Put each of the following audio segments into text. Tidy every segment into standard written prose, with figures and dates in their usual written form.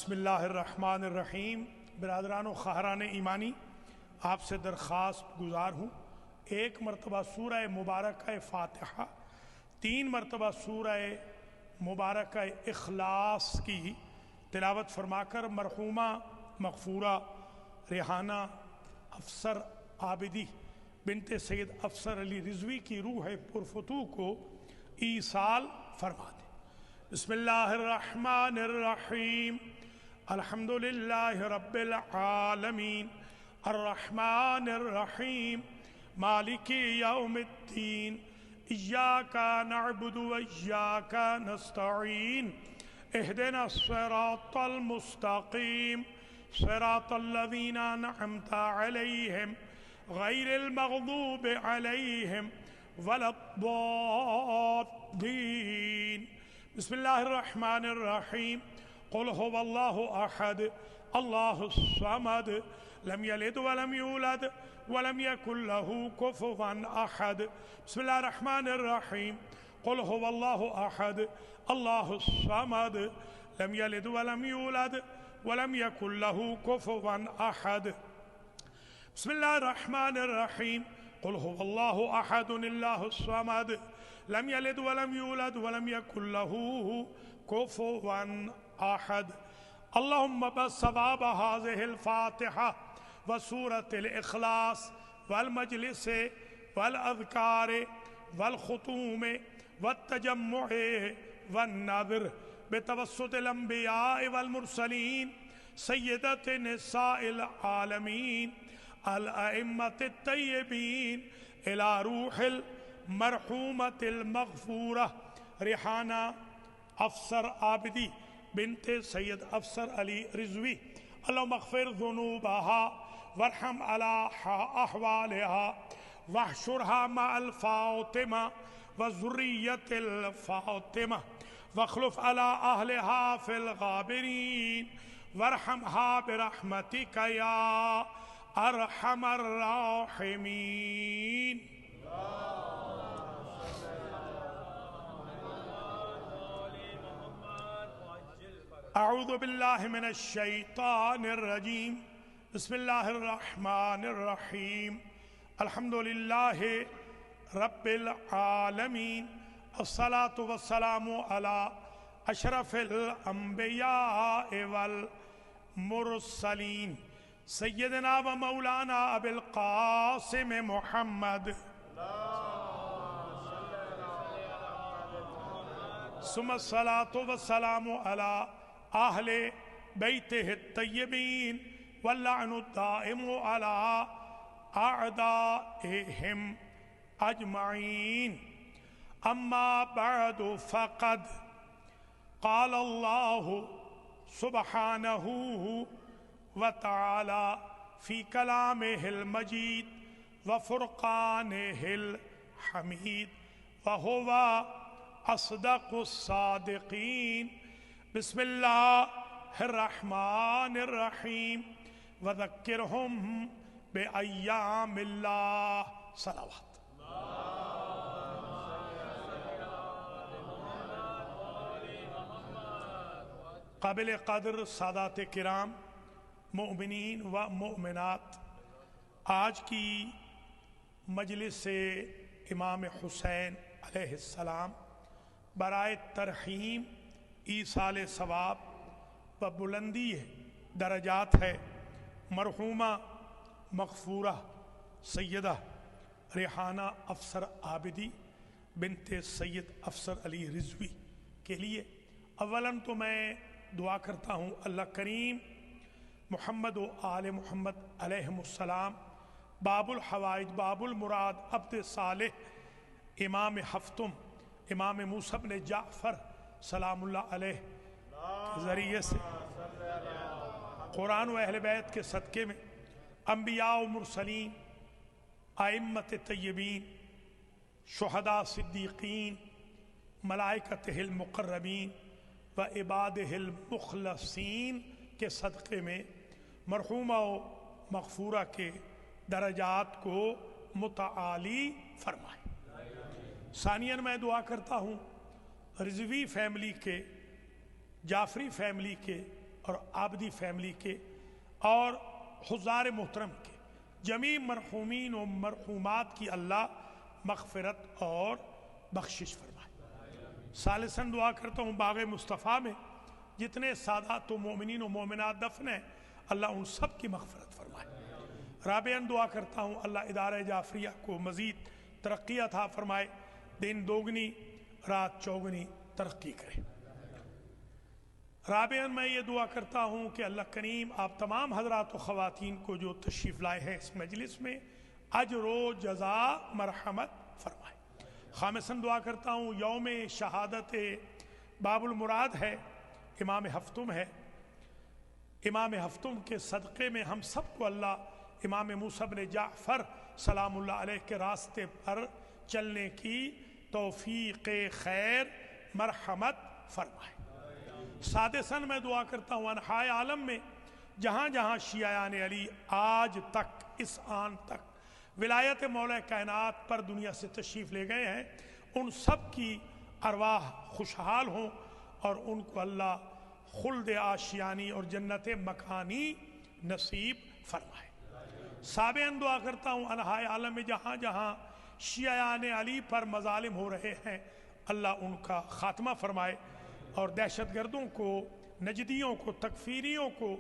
بسم الرحمن الرحیم۔ برادران و خواہران ایمانی، آپ سے درخواست گزار ہوں، ایک مرتبہ سورہ مبارکہ فاتحہ، 3 مرتبہ سورہ مبارکہ اخلاص کی تلاوت فرما کر مرحومہ مغفورہ ریحانہ افسر عابدی بنت سید افسر علی رضوی کی روح پرفتوح کو ایصال فرما دیں۔ بسم اللہ الرحمن الرحیم، الحمد للہ رب العالمین، الرحمن الرحیم، مالک یوم الدین، ایاک نعبد و ایاک نستعین، اہدنا الصراط المستقیم، صراط الذین انعمت علیہم غیر المغضوب علیہم ولا الضالین۔ بسم اللہ الرحمن الرحیم، قل هو اللہ احد اللہ الصمد لم یلد ولم یولد ولم یکن له کفوا احد۔ بسم اللہ الرحمن الرحیم، قل هو اللہ احد اللہ الصمد لم یلد ولم یولد ولم یکن له کفوا احد۔ بسم اللہ الرحمن الرحیم، قل هو اللہ احد اللہ الصمد لم یلد ولم یولد ولم یکن له کفوا احد۔ اللہم بثواب هذه الفاتحة وسورة الإخلاص والمجلس والأذكار والختوم والتجمع والنذر بتوسط الأنبياء والمرسلين سيدة نساء العالمين الأئمة الطيبين إلى روح المرحومة المغفورة ریحانہ افسر عابدی بنت سید افسر علی رضوی، اللہم اغفر ذنوبها وارحم على احوالها واحشرها مع الفاطمة وذرية الفاطمة واخلف على أهلها في الغابرين وارحمها برحمتك يا أرحم الراحمين۔ اعوذ باللہ من الشیطان الرجیم، بسم اللہ الرحمن الرحیم، الحمد للہ رب العالمین، الصلاة والسلام علی اشرف الانبیاء والمرسلین، سیدنا و مولانا ابی القاسم محمد ثم الصلاة والسلام علی اہل بیتہ الطیبین واللعن الدائم علی اعدائہم اجمعین۔ اما بعد فقد قال اللہ سبحانہ وتعالی فی کلامہ المجید وفرقانہ الحمید وہو اصدق الصادقین۔ بسم اللہ الرحمن الرحیم، وذکرہم بأیام اللہ، صلوات۔ قابل قدر سادات کرام، مؤمنین و مؤمنات، آج کی مجلس سے امام حسین علیہ السلام برائے ترحیم ایصال ثواب و بلندی درجات ہے مرحومہ مغفورہ سیدہ ریحانہ افسر عابدی بنت سید افسر علی رضوی کے لیے اولاً تو میں دعا کرتا ہوں اللہ کریم محمد و آل محمد علیہم السلام، باب الحوائج باب المراد عبد صالح امام ہفتم امام موسیٰ بن جعفر سلام اللہ علیہ کے ذریعے سے قرآن و اہل بیت کے صدقے میں انبیاء و مرسلین، ائمت طیبین، شہداء صدیقین، ملائکتہ المقربین و عبادہ المخلصین کے صدقے میں مرحومہ و مغفورہ کے درجات کو متعالی فرمائے۔ ثانیاً میں دعا کرتا ہوں رضوی فیملی کے، جعفری فیملی کے اور آبدی فیملی کے اور حضار محترم کے جمیع مرحومین و مرحومات کی اللہ مغفرت اور بخشش فرمائے۔ ثالثاً دعا کرتا ہوں باغ مصطفیٰ میں جتنے سادات و مومنین و مومنات دفن ہیں اللہ ان سب کی مغفرت فرمائے۔ رابعاً دعا کرتا ہوں اللہ ادارہ جعفریہ کو مزید ترقی عطا فرمائے، دن دوگنی رات چوگنی ترقی کرے۔ رابعاً میں یہ دعا کرتا ہوں کہ اللہ کریم آپ تمام حضرات و خواتین کو جو تشریف لائے ہیں اس مجلس میں اجر و جزا مرحمت فرمائے۔ خامساً دعا کرتا ہوں یوم شہادت باب المراد ہے، امام ہفتم ہے، امام ہفتم کے صدقے میں ہم سب کو اللہ امام موسیٰ بن جعفر سلام اللہ علیہ کے راستے پر چلنے کی توفیق خیر مرحمت فرمائے۔ سادساً میں دعا کرتا ہوں انحائے عالم میں جہاں جہاں شیعان علی آج تک اس آن تک ولایت مولا کائنات پر دنیا سے تشریف لے گئے ہیں ان سب کی ارواح خوشحال ہوں اور ان کو اللہ خلد آشیانی اور جنت مکانی نصیب فرمائے۔ سابعاً دعا کرتا ہوں انحائے عالم میں جہاں جہاں شیعان علی پر مظالم ہو رہے ہیں اللہ ان کا خاتمہ فرمائے اور دہشت گردوں کو، نجدیوں کو، تکفیریوں کو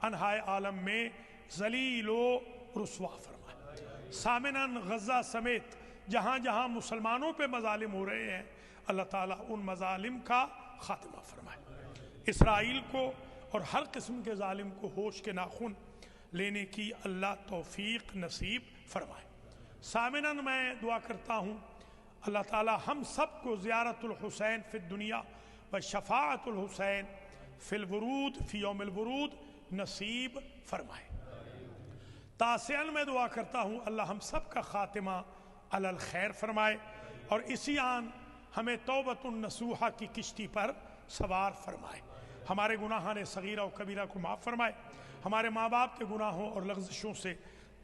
انحائے عالم میں ذلیل و رسوا فرمائے۔ ثامناً غزہ سمیت جہاں جہاں مسلمانوں پہ مظالم ہو رہے ہیں اللہ تعالیٰ ان مظالم کا خاتمہ فرمائے۔ اسرائیل کو اور ہر قسم کے ظالم کو ہوش کے ناخن لینے کی اللہ توفیق نصیب فرمائے۔ ثامناً میں دعا کرتا ہوں اللہ تعالیٰ ہم سب کو زیارت الحسین فی الدنیا و شفاعت الحسین فی الورود فی یوم الورود نصیب فرمائے۔ تاسعاً میں دعا کرتا ہوں اللہ ہم سب کا خاتمہ علی الخیر فرمائے اور اسی آن ہمیں توبۃ النصوحہ کی کشتی پر سوار فرمائے، ہمارے گناہان صغیرہ و کبیرہ کو معاف فرمائے، ہمارے ماں باپ کے گناہوں اور لغزشوں سے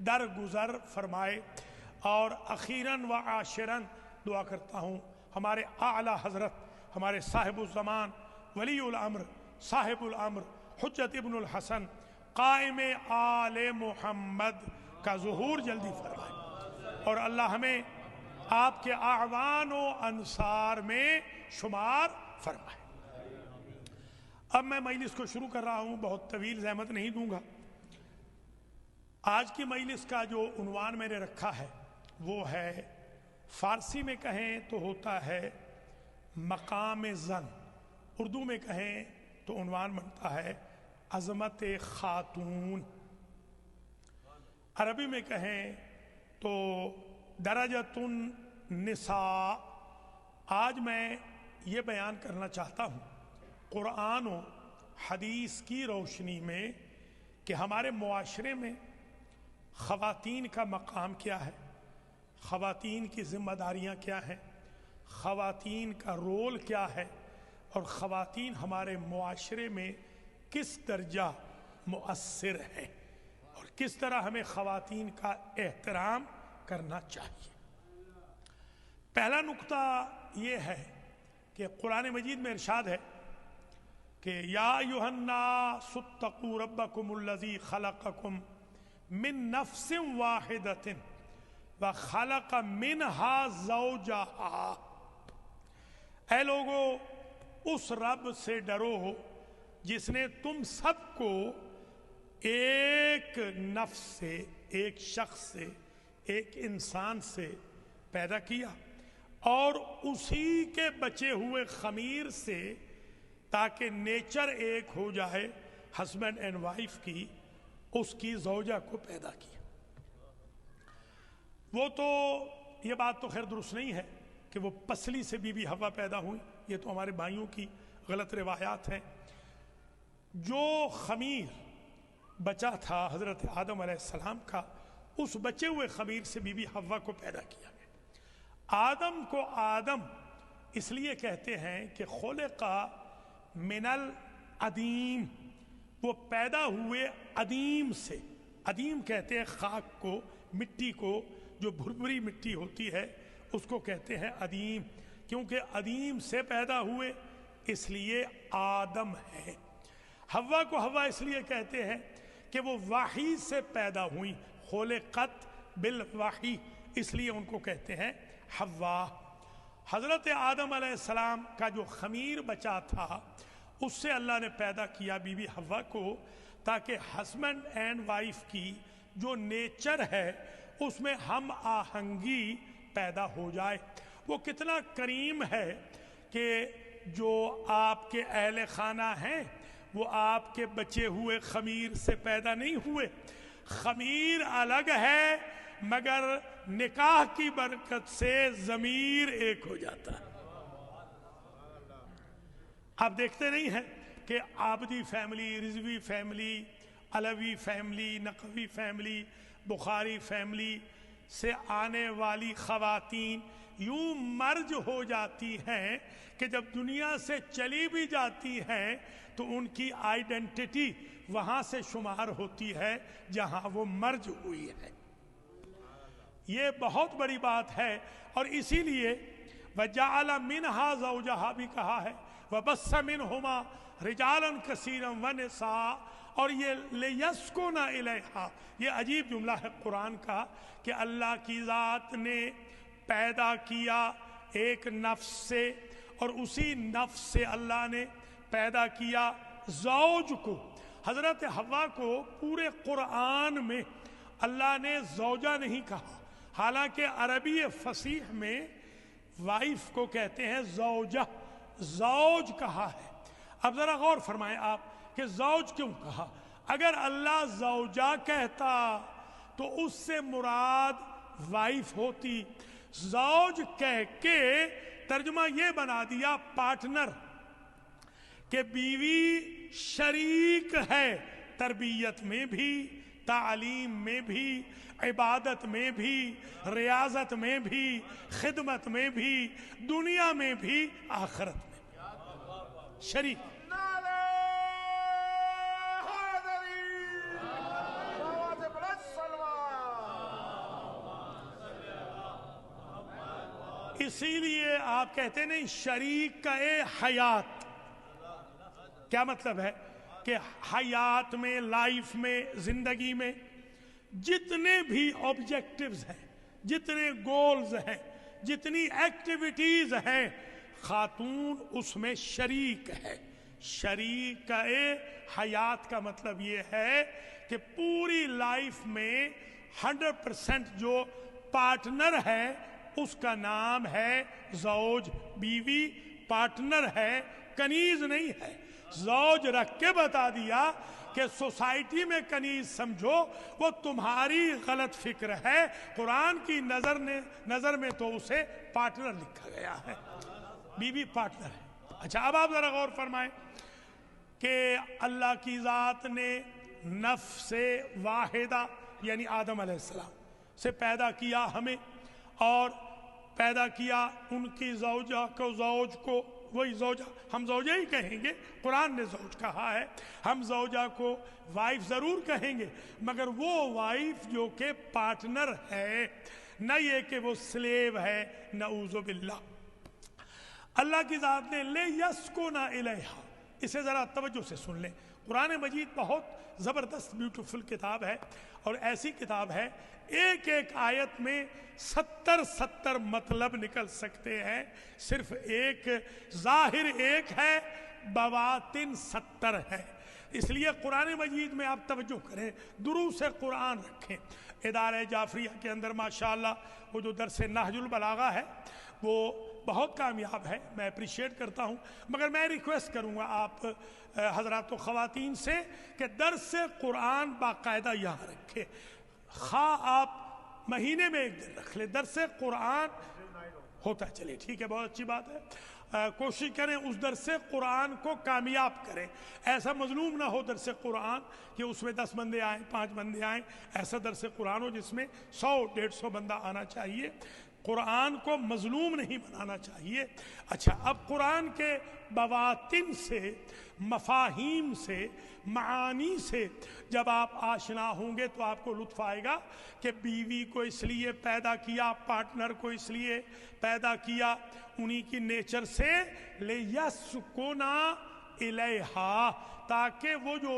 درگزر فرمائے، اور اخیراً و عاشراً دعا کرتا ہوں ہمارے اعلیٰ حضرت ہمارے صاحب الزمان ولی الامر صاحب الامر حجت ابن الحسن قائم آل محمد کا ظہور جلدی فرمائے اور اللہ ہمیں آپ کے اعوان و انصار میں شمار فرمائے۔ اب میں مجلس کو شروع کر رہا ہوں، بہت طویل زحمت نہیں دوں گا۔ آج کی مجلس کا جو عنوان میں نے رکھا ہے وہ ہے، فارسی میں کہیں تو ہوتا ہے مقام زن، اردو میں کہیں تو عنوان بنتا ہے عظمت خاتون، عربی میں کہیں تو درجۃ النساء۔ آج میں یہ بیان کرنا چاہتا ہوں قرآن و حدیث کی روشنی میں کہ ہمارے معاشرے میں خواتین کا مقام کیا ہے، خواتین کی ذمہ داریاں کیا ہیں، خواتین کا رول کیا ہے، اور خواتین ہمارے معاشرے میں کس درجہ مؤثر ہیں اور کس طرح ہمیں خواتین کا احترام کرنا چاہیے۔ پہلا نقطہ یہ ہے کہ قرآن مجید میں ارشاد ہے کہ یا ایھا الناس اتقوا ربکم الذی خلقکم من نفس واحدۃ وخلق منہا زوجہا، اے لوگو اس رب سے ڈرو جس نے تم سب کو ایک نفس سے، ایک شخص سے، ایک انسان سے پیدا کیا اور اسی کے بچے ہوئے خمیر سے، تاکہ نیچر ایک ہو جائے ہسبینڈ اینڈ وائف کی، اس کی زوجہ کو پیدا کیا۔ وہ تو یہ بات تو خیر درست نہیں ہے کہ وہ پسلی سے بی بی حوا پیدا ہوئی، یہ تو ہمارے بھائیوں کی غلط روایات ہیں۔ جو خمیر بچا تھا حضرت آدم علیہ السلام کا، اس بچے ہوئے خمیر سے بی بی حوا کو پیدا کیا گیا۔ آدم کو آدم اس لیے کہتے ہیں کہ خلق من العدیم، وہ پیدا ہوئے عدیم سے۔ عدیم کہتے ہیں خاک کو، مٹی کو، جو بھربھری مٹی ہوتی ہے اس کو کہتے ہیں عدیم، کیونکہ عدیم سے پیدا ہوئے اس لیے آدم ہے۔ ہوا کو ہوا اس لیے کہتے ہیں کہ وہ وحی سے پیدا ہوئی، خلقت بالوحی، اس لیے ان کو کہتے ہیں حوا۔ حضرت آدم علیہ السلام کا جو خمیر بچا تھا اس سے اللہ نے پیدا کیا بی بی حوا کو، تاکہ ہسبینڈ اینڈ وائف کی جو نیچر ہے اس میں ہم آہنگی پیدا ہو جائے۔ وہ کتنا کریم ہے کہ جو آپ کے اہل خانہ ہیں وہ آپ کے بچے ہوئے خمیر سے پیدا نہیں ہوئے، خمیر الگ ہے مگر نکاح کی برکت سے ضمیر ایک ہو جاتا ہے۔ آپ دیکھتے نہیں ہیں کہ Abidi family, Rizvi family, Alvi family, Naqvi family, Bukhari family سے آنے والی خواتین یوں مرج ہو جاتی ہیں کہ جب دنیا سے چلی بھی جاتی ہیں تو ان کی آئیڈینٹی وہاں سے شمار ہوتی ہے جہاں وہ مرج ہوئی ہے۔ یہ بہت بڑی بات ہے، اور اسی لیے وَجَعَلَ مِنْهَا زَوْجَهَا بھی کہا ہے، وَبَثَّ مِنْهُمَا رِجَالًا كَثِيرًا وَنِسَاءً، اور یہ لِيَسْكُنَ إِلَيْهَا، یہ عجیب جملہ ہے قرآن کا کہ اللہ کی ذات نے پیدا کیا ایک نفس سے، اور اسی نفس سے اللہ نے پیدا کیا زوج کو۔ حضرت حوا کو پورے قرآن میں اللہ نے زوجہ نہیں کہا، حالانکہ عربی فصیح میں وائف کو کہتے ہیں زوجہ، زوج کہا ہے۔ اب ذرا غور فرمائیں آپ کہ زوج کیوں کہا؟ اگر اللہ زوجہ کہتا تو اس سے مراد وائف ہوتی، زوج کہہ کے ترجمہ یہ بنا دیا پارٹنر، کہ بیوی شریک ہے تربیت میں بھی، تعلیم میں بھی، عبادت میں بھی، ریاضت میں بھی، خدمت میں بھی، دنیا میں بھی، آخرت میں بھی شریک۔ اسی لیے آپ کہتے نہیں شریک کا حیات، کیا مطلب ہے کہ حیات میں، لائف میں، زندگی میں جتنے بھی آبجیکٹیوز ہیں، جتنے گولز ہیں، جتنی ایکٹیویٹیز ہیں، خاتون اس میں شریک ہے۔ شریک کا حیات کا مطلب یہ ہے کہ پوری لائف میں 100% جو پارٹنر ہے اس کا نام ہے زوج، بیوی پارٹنر ہے، کنیز نہیں ہے۔ زوج رکھ کے بتا دیا کہ سوسائٹی میں کنیز سمجھو وہ تمہاری غلط فکر ہے، قرآن کی نظر میں تو اسے پارٹنر لکھا گیا ہے، بیوی پارٹنر ہے۔ اچھا اب آپ ذرا غور فرمائیں کہ اللہ کی ذات نے نفس واحدہ یعنی آدم علیہ السلام سے پیدا کیا ہمیں، اور پیدا کیا ان کی زوجہ کو، زوج کو، وہی زوجہ، ہم زوجہ ہی کہیں گے، قرآن نے زوج کہا ہے، ہم زوجہ کو وائف ضرور کہیں گے، مگر وہ وائف جو کہ پارٹنر ہے، نہ یہ کہ وہ سلیو ہے، نعوذ باللہ۔ اللہ کی ذات نے لِيَسْكُنَ إِلَيْهَا، اسے ذرا توجہ سے سن لیں۔ قرآن مجید بہت زبردست بیوٹیفل کتاب ہے، اور ایسی کتاب ہے ایک ایک آیت میں 70 مطلب نکل سکتے ہیں، صرف ایک ظاہر ایک ہے، بواطن 70 ہے۔ اس لیے قرآن مجید میں آپ توجہ کریں، دروس قرآن رکھیں۔ ادارہ جعفریہ کے اندر ماشاءاللہ وہ جو درس نہج البلاغہ ہے وہ بہت کامیاب ہے، میں اپریشیٹ کرتا ہوں، مگر میں ریکویسٹ کروں گا آپ حضرات و خواتین سے کہ درس قرآن باقاعدہ یہاں رکھیں، خواہ آپ مہینے میں ایک دن رکھ لیں، درس قرآن ہوتا چلے، ٹھیک ہے، بہت اچھی بات ہے۔ کوشش کریں اس درس قرآن کو کامیاب کریں، ایسا مظلوم نہ ہو درس قرآن کہ اس میں 10 بندے آئیں، 5 بندے آئیں، ایسا درس قرآن ہو جس میں 100-150 بندہ آنا چاہیے، قرآن کو مظلوم نہیں بنانا چاہیے۔ اچھا اب قرآن کے بواطن سے، مفاہیم سے، معانی سے جب آپ آشنا ہوں گے تو آپ کو لطف آئے گا کہ بیوی کو اس لیے پیدا کیا، پارٹنر کو اس لیے پیدا کیا انہی کی نیچر سے، لِيَسْكُنَ الیہا، تاکہ وہ جو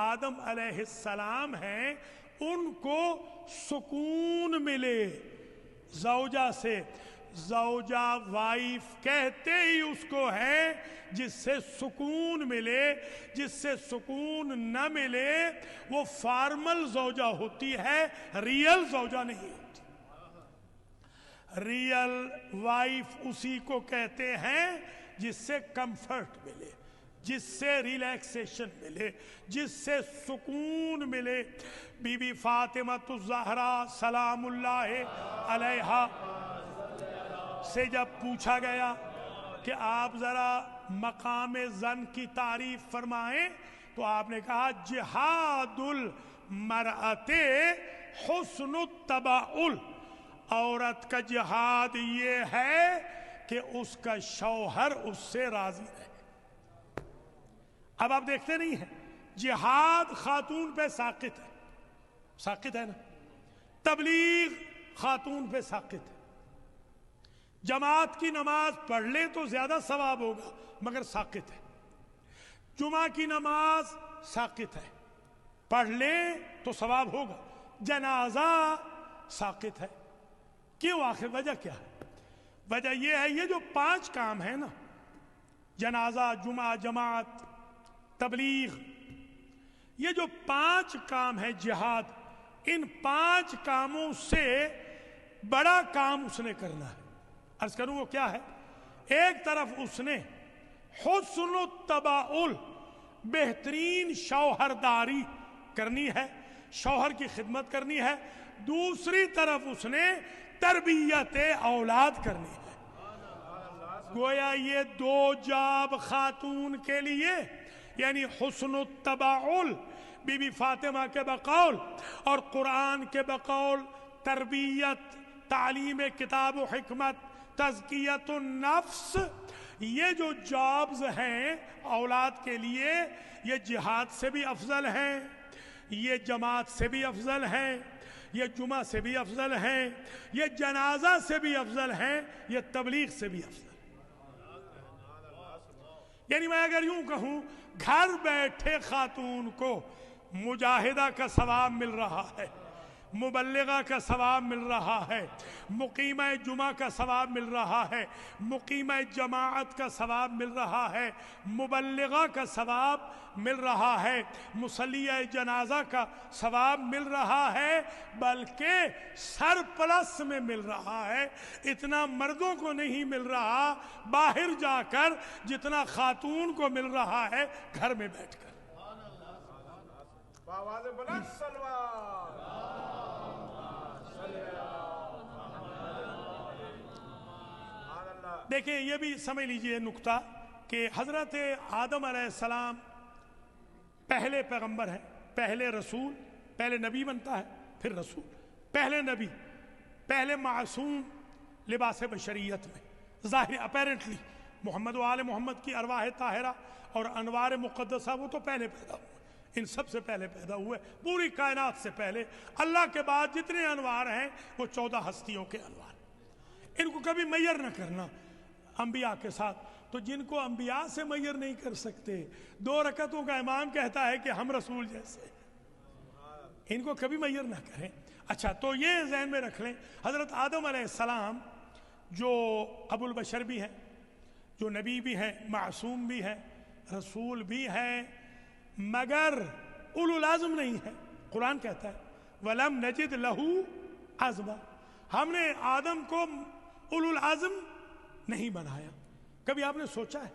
آدم علیہ السلام ہیں ان کو سکون ملے زوجہ سے۔ زوجہ وائف کہتے ہی اس کو ہے جس سے سکون ملے، جس سے سکون نہ ملے وہ فارمل زوجہ ہوتی ہے، ریئل زوجہ نہیں ہوتی۔ ریئل وائف اسی کو کہتے ہیں جس سے کمفرٹ ملے، جس سے ریلیکسیشن ملے، جس سے سکون ملے۔ بی بی فاطمہ الزہرا سلام اللہ علیہا سے جب پوچھا گیا کہ آپ ذرا مقام زن کی تعریف فرمائیں تو آپ نے کہا جہاد المرأۃ حسن التباؤل، عورت کا جہاد یہ ہے کہ اس کا شوہر اس سے راضی رہے۔ اب آپ دیکھتے نہیں ہیں جہاد خاتون پہ ساقط ہے، ساقط ہے نا، تبلیغ خاتون پہ ساقط ہے، جماعت کی نماز پڑھ لے تو زیادہ ثواب ہوگا مگر ساقط ہے، جمعہ کی نماز ساقط ہے، پڑھ لے تو ثواب ہوگا، جنازہ ساقط ہے۔ کیوں؟ آخر وجہ کیا ہے؟ وجہ یہ ہے یہ جو 5 کام ہیں نا، جنازہ، جمعہ، جماعت، تبلیغ، یہ جو 5 کام ہیں جہاد، ان 5 کاموں سے بڑا کام اس نے کرنا ہے۔ عرض کروں وہ کیا ہے؟ ایک طرف اس نے حسن التباؤل، بہترین شوہرداری کرنی ہے، شوہر کی خدمت کرنی ہے، دوسری طرف اس نے تربیت اولاد کرنی ہے۔ گویا یہ 2 جاب خاتون کے لیے، یعنی حسن التباؤل بی بی فاطمہ کے بقول اور قرآن کے بقول، تربیت، تعلیم کتاب و حکمت، تزکیت النفس، یہ جو جابز ہیں اولاد کے لیے یہ جہاد سے بھی افضل ہیں، یہ جماعت سے بھی افضل ہیں، یہ جمعہ سے بھی افضل ہیں، یہ جنازہ سے بھی افضل ہیں، یہ تبلیغ سے بھی افضل ہیں۔ یعنی میں اگر یوں کہوں گھر بیٹھے خاتون کو مجاہدہ کا ثواب مل رہا ہے، مبلغہ کا ثواب مل رہا ہے، مقیمہ جمعہ کا ثواب مل رہا ہے، مقیمہ جماعت کا ثواب مل رہا ہے، مبلغہ کا ثواب مل رہا ہے، مصلیہ جنازہ کا ثواب مل رہا ہے، بلکہ سرپلس میں مل رہا ہے۔ اتنا مردوں کو نہیں مل رہا باہر جا کر جتنا خاتون کو مل رہا ہے گھر میں بیٹھ کر۔ آواز بلند سلوات۔ دیکھیں یہ بھی سمجھ لیجئے نکتہ کہ حضرت آدم علیہ السلام پہلے پیغمبر ہیں، پہلے رسول، پہلے نبی بنتا ہے پھر رسول، پہلے نبی، پہلے معصوم لباس بشریت میں، ظاہر اپیرنٹلی محمد و آل محمد کی ارواح طاہرہ اور انوار مقدسہ وہ تو پہلے پیدا ہوئے، ان سب سے پہلے پیدا ہوئے، پوری کائنات سے پہلے۔ اللہ کے بعد جتنے انوار ہیں وہ 14 ہستیوں کے انوار، ان کو کبھی میئر نہ کرنا انبیاء کے ساتھ۔ تو جن کو انبیاء سے میئر نہیں کر سکتے، 2 رکعتوں کا امام کہتا ہے کہ ہم رسول جیسے، ان کو کبھی میئر نہ کریں۔ اچھا تو یہ ذہن میں رکھ لیں، حضرت آدم علیہ السلام جو ابو البشر بھی ہیں، جو نبی بھی ہیں، معصوم بھی ہیں، رسول بھی ہیں، مگر اولو العزم نہیں ہے۔ قرآن کہتا ہے وَلَمْ نَجِدْ لَهُ عَزْمًا، ہم نے آدم کو اولو العزم نہیں بنایا۔ کبھی آپ نے سوچا ہے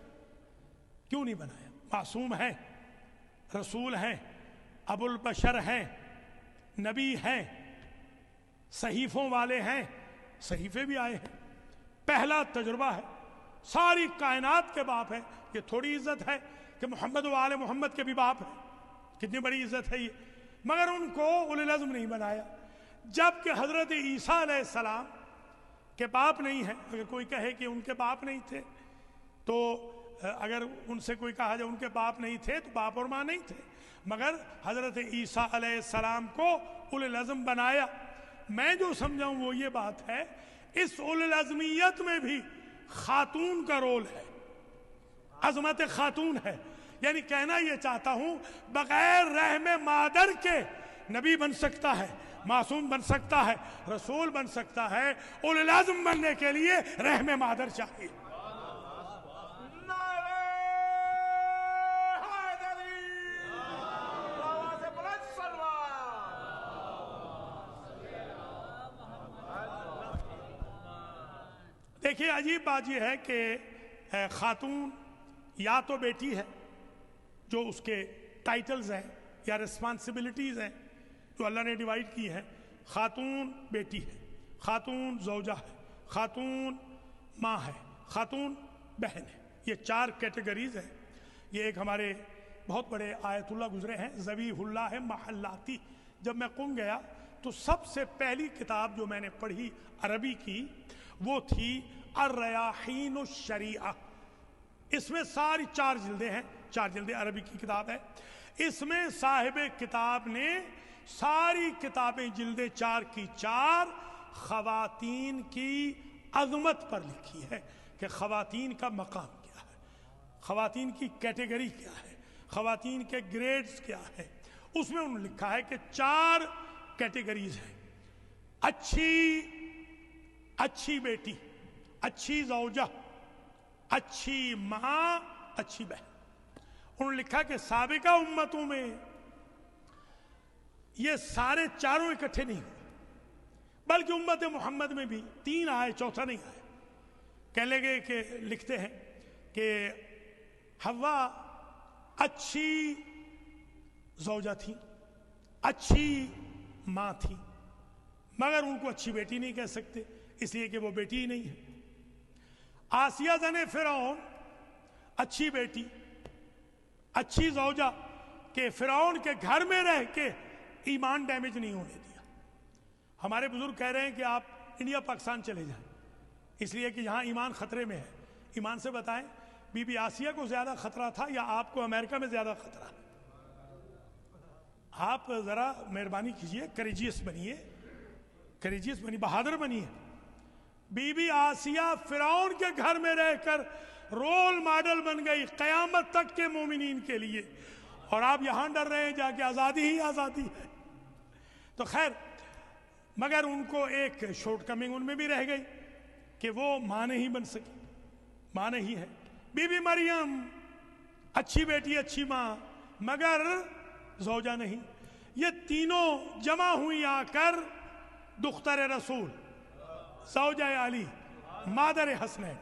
کیوں نہیں بنایا؟ معصوم ہیں، رسول ہیں، ابو البشر ہیں، نبی ہیں، صحیفوں والے ہیں، صحیفے بھی آئے ہیں، پہلا تجربہ ہے، ساری کائنات کے باپ ہے۔ یہ تھوڑی عزت ہے کہ محمد و آل محمد کے بھی باپ ہیں، کتنی بڑی عزت ہے یہ، مگر ان کو اولو العزم نہیں بنایا۔ جبکہ حضرت عیسیٰ علیہ السلام کے باپ نہیں ہیں، اگر کوئی کہے کہ ان کے باپ نہیں تھے تو اگر ان سے کوئی کہا جائے ان کے باپ نہیں تھے تو باپ اور ماں نہیں تھے، مگر حضرت عیسیٰ علیہ السلام کو اولو العزم بنایا۔ میں جو سمجھاؤں وہ یہ بات ہے، اس اولو العزمیت میں بھی خاتون کا رول ہے، عظمت خاتون ہے، یعنی کہنا یہ چاہتا ہوں بغیر رحم مادر کے نبی بن سکتا ہے، معصوم بن سکتا ہے، رسول بن سکتا ہے، اولو العزم بننے کے لیے رحم مادر چاہیے۔ دیکھیے عجیب بات یہ ہے کہ خاتون یا تو بیٹی ہے جو اس کے ٹائٹلز ہیں یا رسپانسبلٹیز ہیں جو اللہ نے ڈیوائیڈ کی ہیں، خاتون بیٹی ہے، خاتون زوجہ ہے، خاتون ماں ہے، خاتون بہن ہے، یہ 4 کیٹیگریز ہیں۔ یہ ایک ہمارے بہت بڑے آیت اللہ گزرے ہیں ذبیح اللہ محلاتی، جب میں قم گیا تو سب سے پہلی کتاب جو میں نے پڑھی عربی کی وہ تھی الریاحین الشریعہ۔ اس میں ساری 4 جلدیں ہیں، 4 جلدیں عربی کی کتاب ہے۔ اس میں صاحب کتاب نے ساری کتابیں جلدیں 4 کی 4 خواتین کی عظمت پر لکھی ہے کہ خواتین کا مقام کیا ہے، خواتین کی کیٹیگری کیا ہے، خواتین کے گریڈز کیا ہے۔ اس میں انہوں نے لکھا ہے کہ 4 کیٹیگریز ہیں: اچھی بیٹی، اچھی زوجہ، اچھی ماں، اچھی بہن۔ انہوں نے لکھا کہ سابقہ امتوں میں یہ سارے 4 اکٹھے نہیں ہوئے، بلکہ امت محمد میں بھی 3 آئے، چوتھا نہیں آئے۔ کہنے لگے کہ لکھتے ہیں کہ حوا اچھی زوجہ تھی، اچھی ماں تھی، مگر ان کو اچھی بیٹی نہیں کہہ سکتے اس لیے کہ وہ بیٹی ہی نہیں ہے۔ آسیہ زن فرعون اچھی بیٹی، اچھی زوجہ کہ فرعون کے گھر میں رہ کے ایمان ڈیمیج نہیں ہونے دیا۔ ہمارے بزرگ کہہ رہے ہیں کہ آپ انڈیا پاکستان چلے جائیں اس لیے کہ یہاں ایمان خطرے میں ہے۔ ایمان سے بتائیں بی بی آسیہ کو زیادہ خطرہ تھا یا آپ کو امریکہ میں زیادہ خطرہ؟ آپ ذرا مہربانی کیجئے، کریجیس بنیے، کریجیس بنیے، بہادر بنیے۔ بی بی آسیہ فرعون کے گھر میں رہ کر رول ماڈل بن گئی قیامت تک کے مومنین کے لیے، اور آپ یہاں ڈر رہے ہیں جا کے آزادی ہی آزادی ہے۔ تو خیر، مگر ان کو ایک شارٹ کمنگ ان میں بھی رہ گئی کہ وہ ماں نہیں بن سکی، ماں نہیں ہے۔ بی بی مریم اچھی بیٹی، اچھی ماں، مگر زوجہ نہیں۔ یہ تینوں جمع ہوئی آ کر دختر رسول، زوجہ علی، مادر حسنین،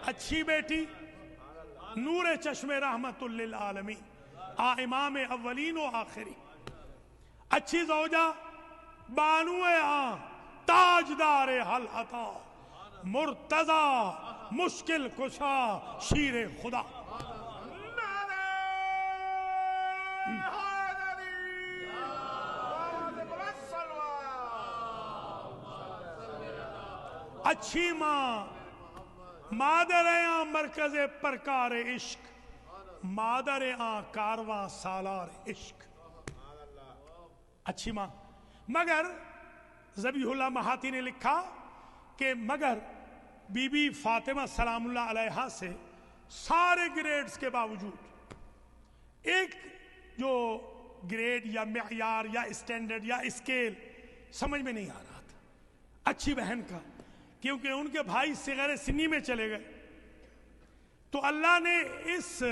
اچھی بیٹی، نور چشم رحمت للعالمین، امام اولین و آخری، اچھی زوجہ، بانو تاجدار حل عطا، مرتضی مشکل کشا، شیر خدا۔ اچھی ماں، مادر آں مرکز پرکار عشق، مادر آں کارواں سالار عشق۔ اچھی ماں۔ مگر ذبیح اللہ مہاتی نے لکھا کہ مگر بی بی فاطمہ سلام اللہ علیہا سے سارے گریڈز کے باوجود ایک جو گریڈ یا معیار یا اسٹینڈرڈ یا اسکیل سمجھ میں نہیں آ رہا تھا اچھی بہن کا، کیونکہ ان کے بھائی صغیر سنی میں چلے گئے۔ تو اللہ نے اس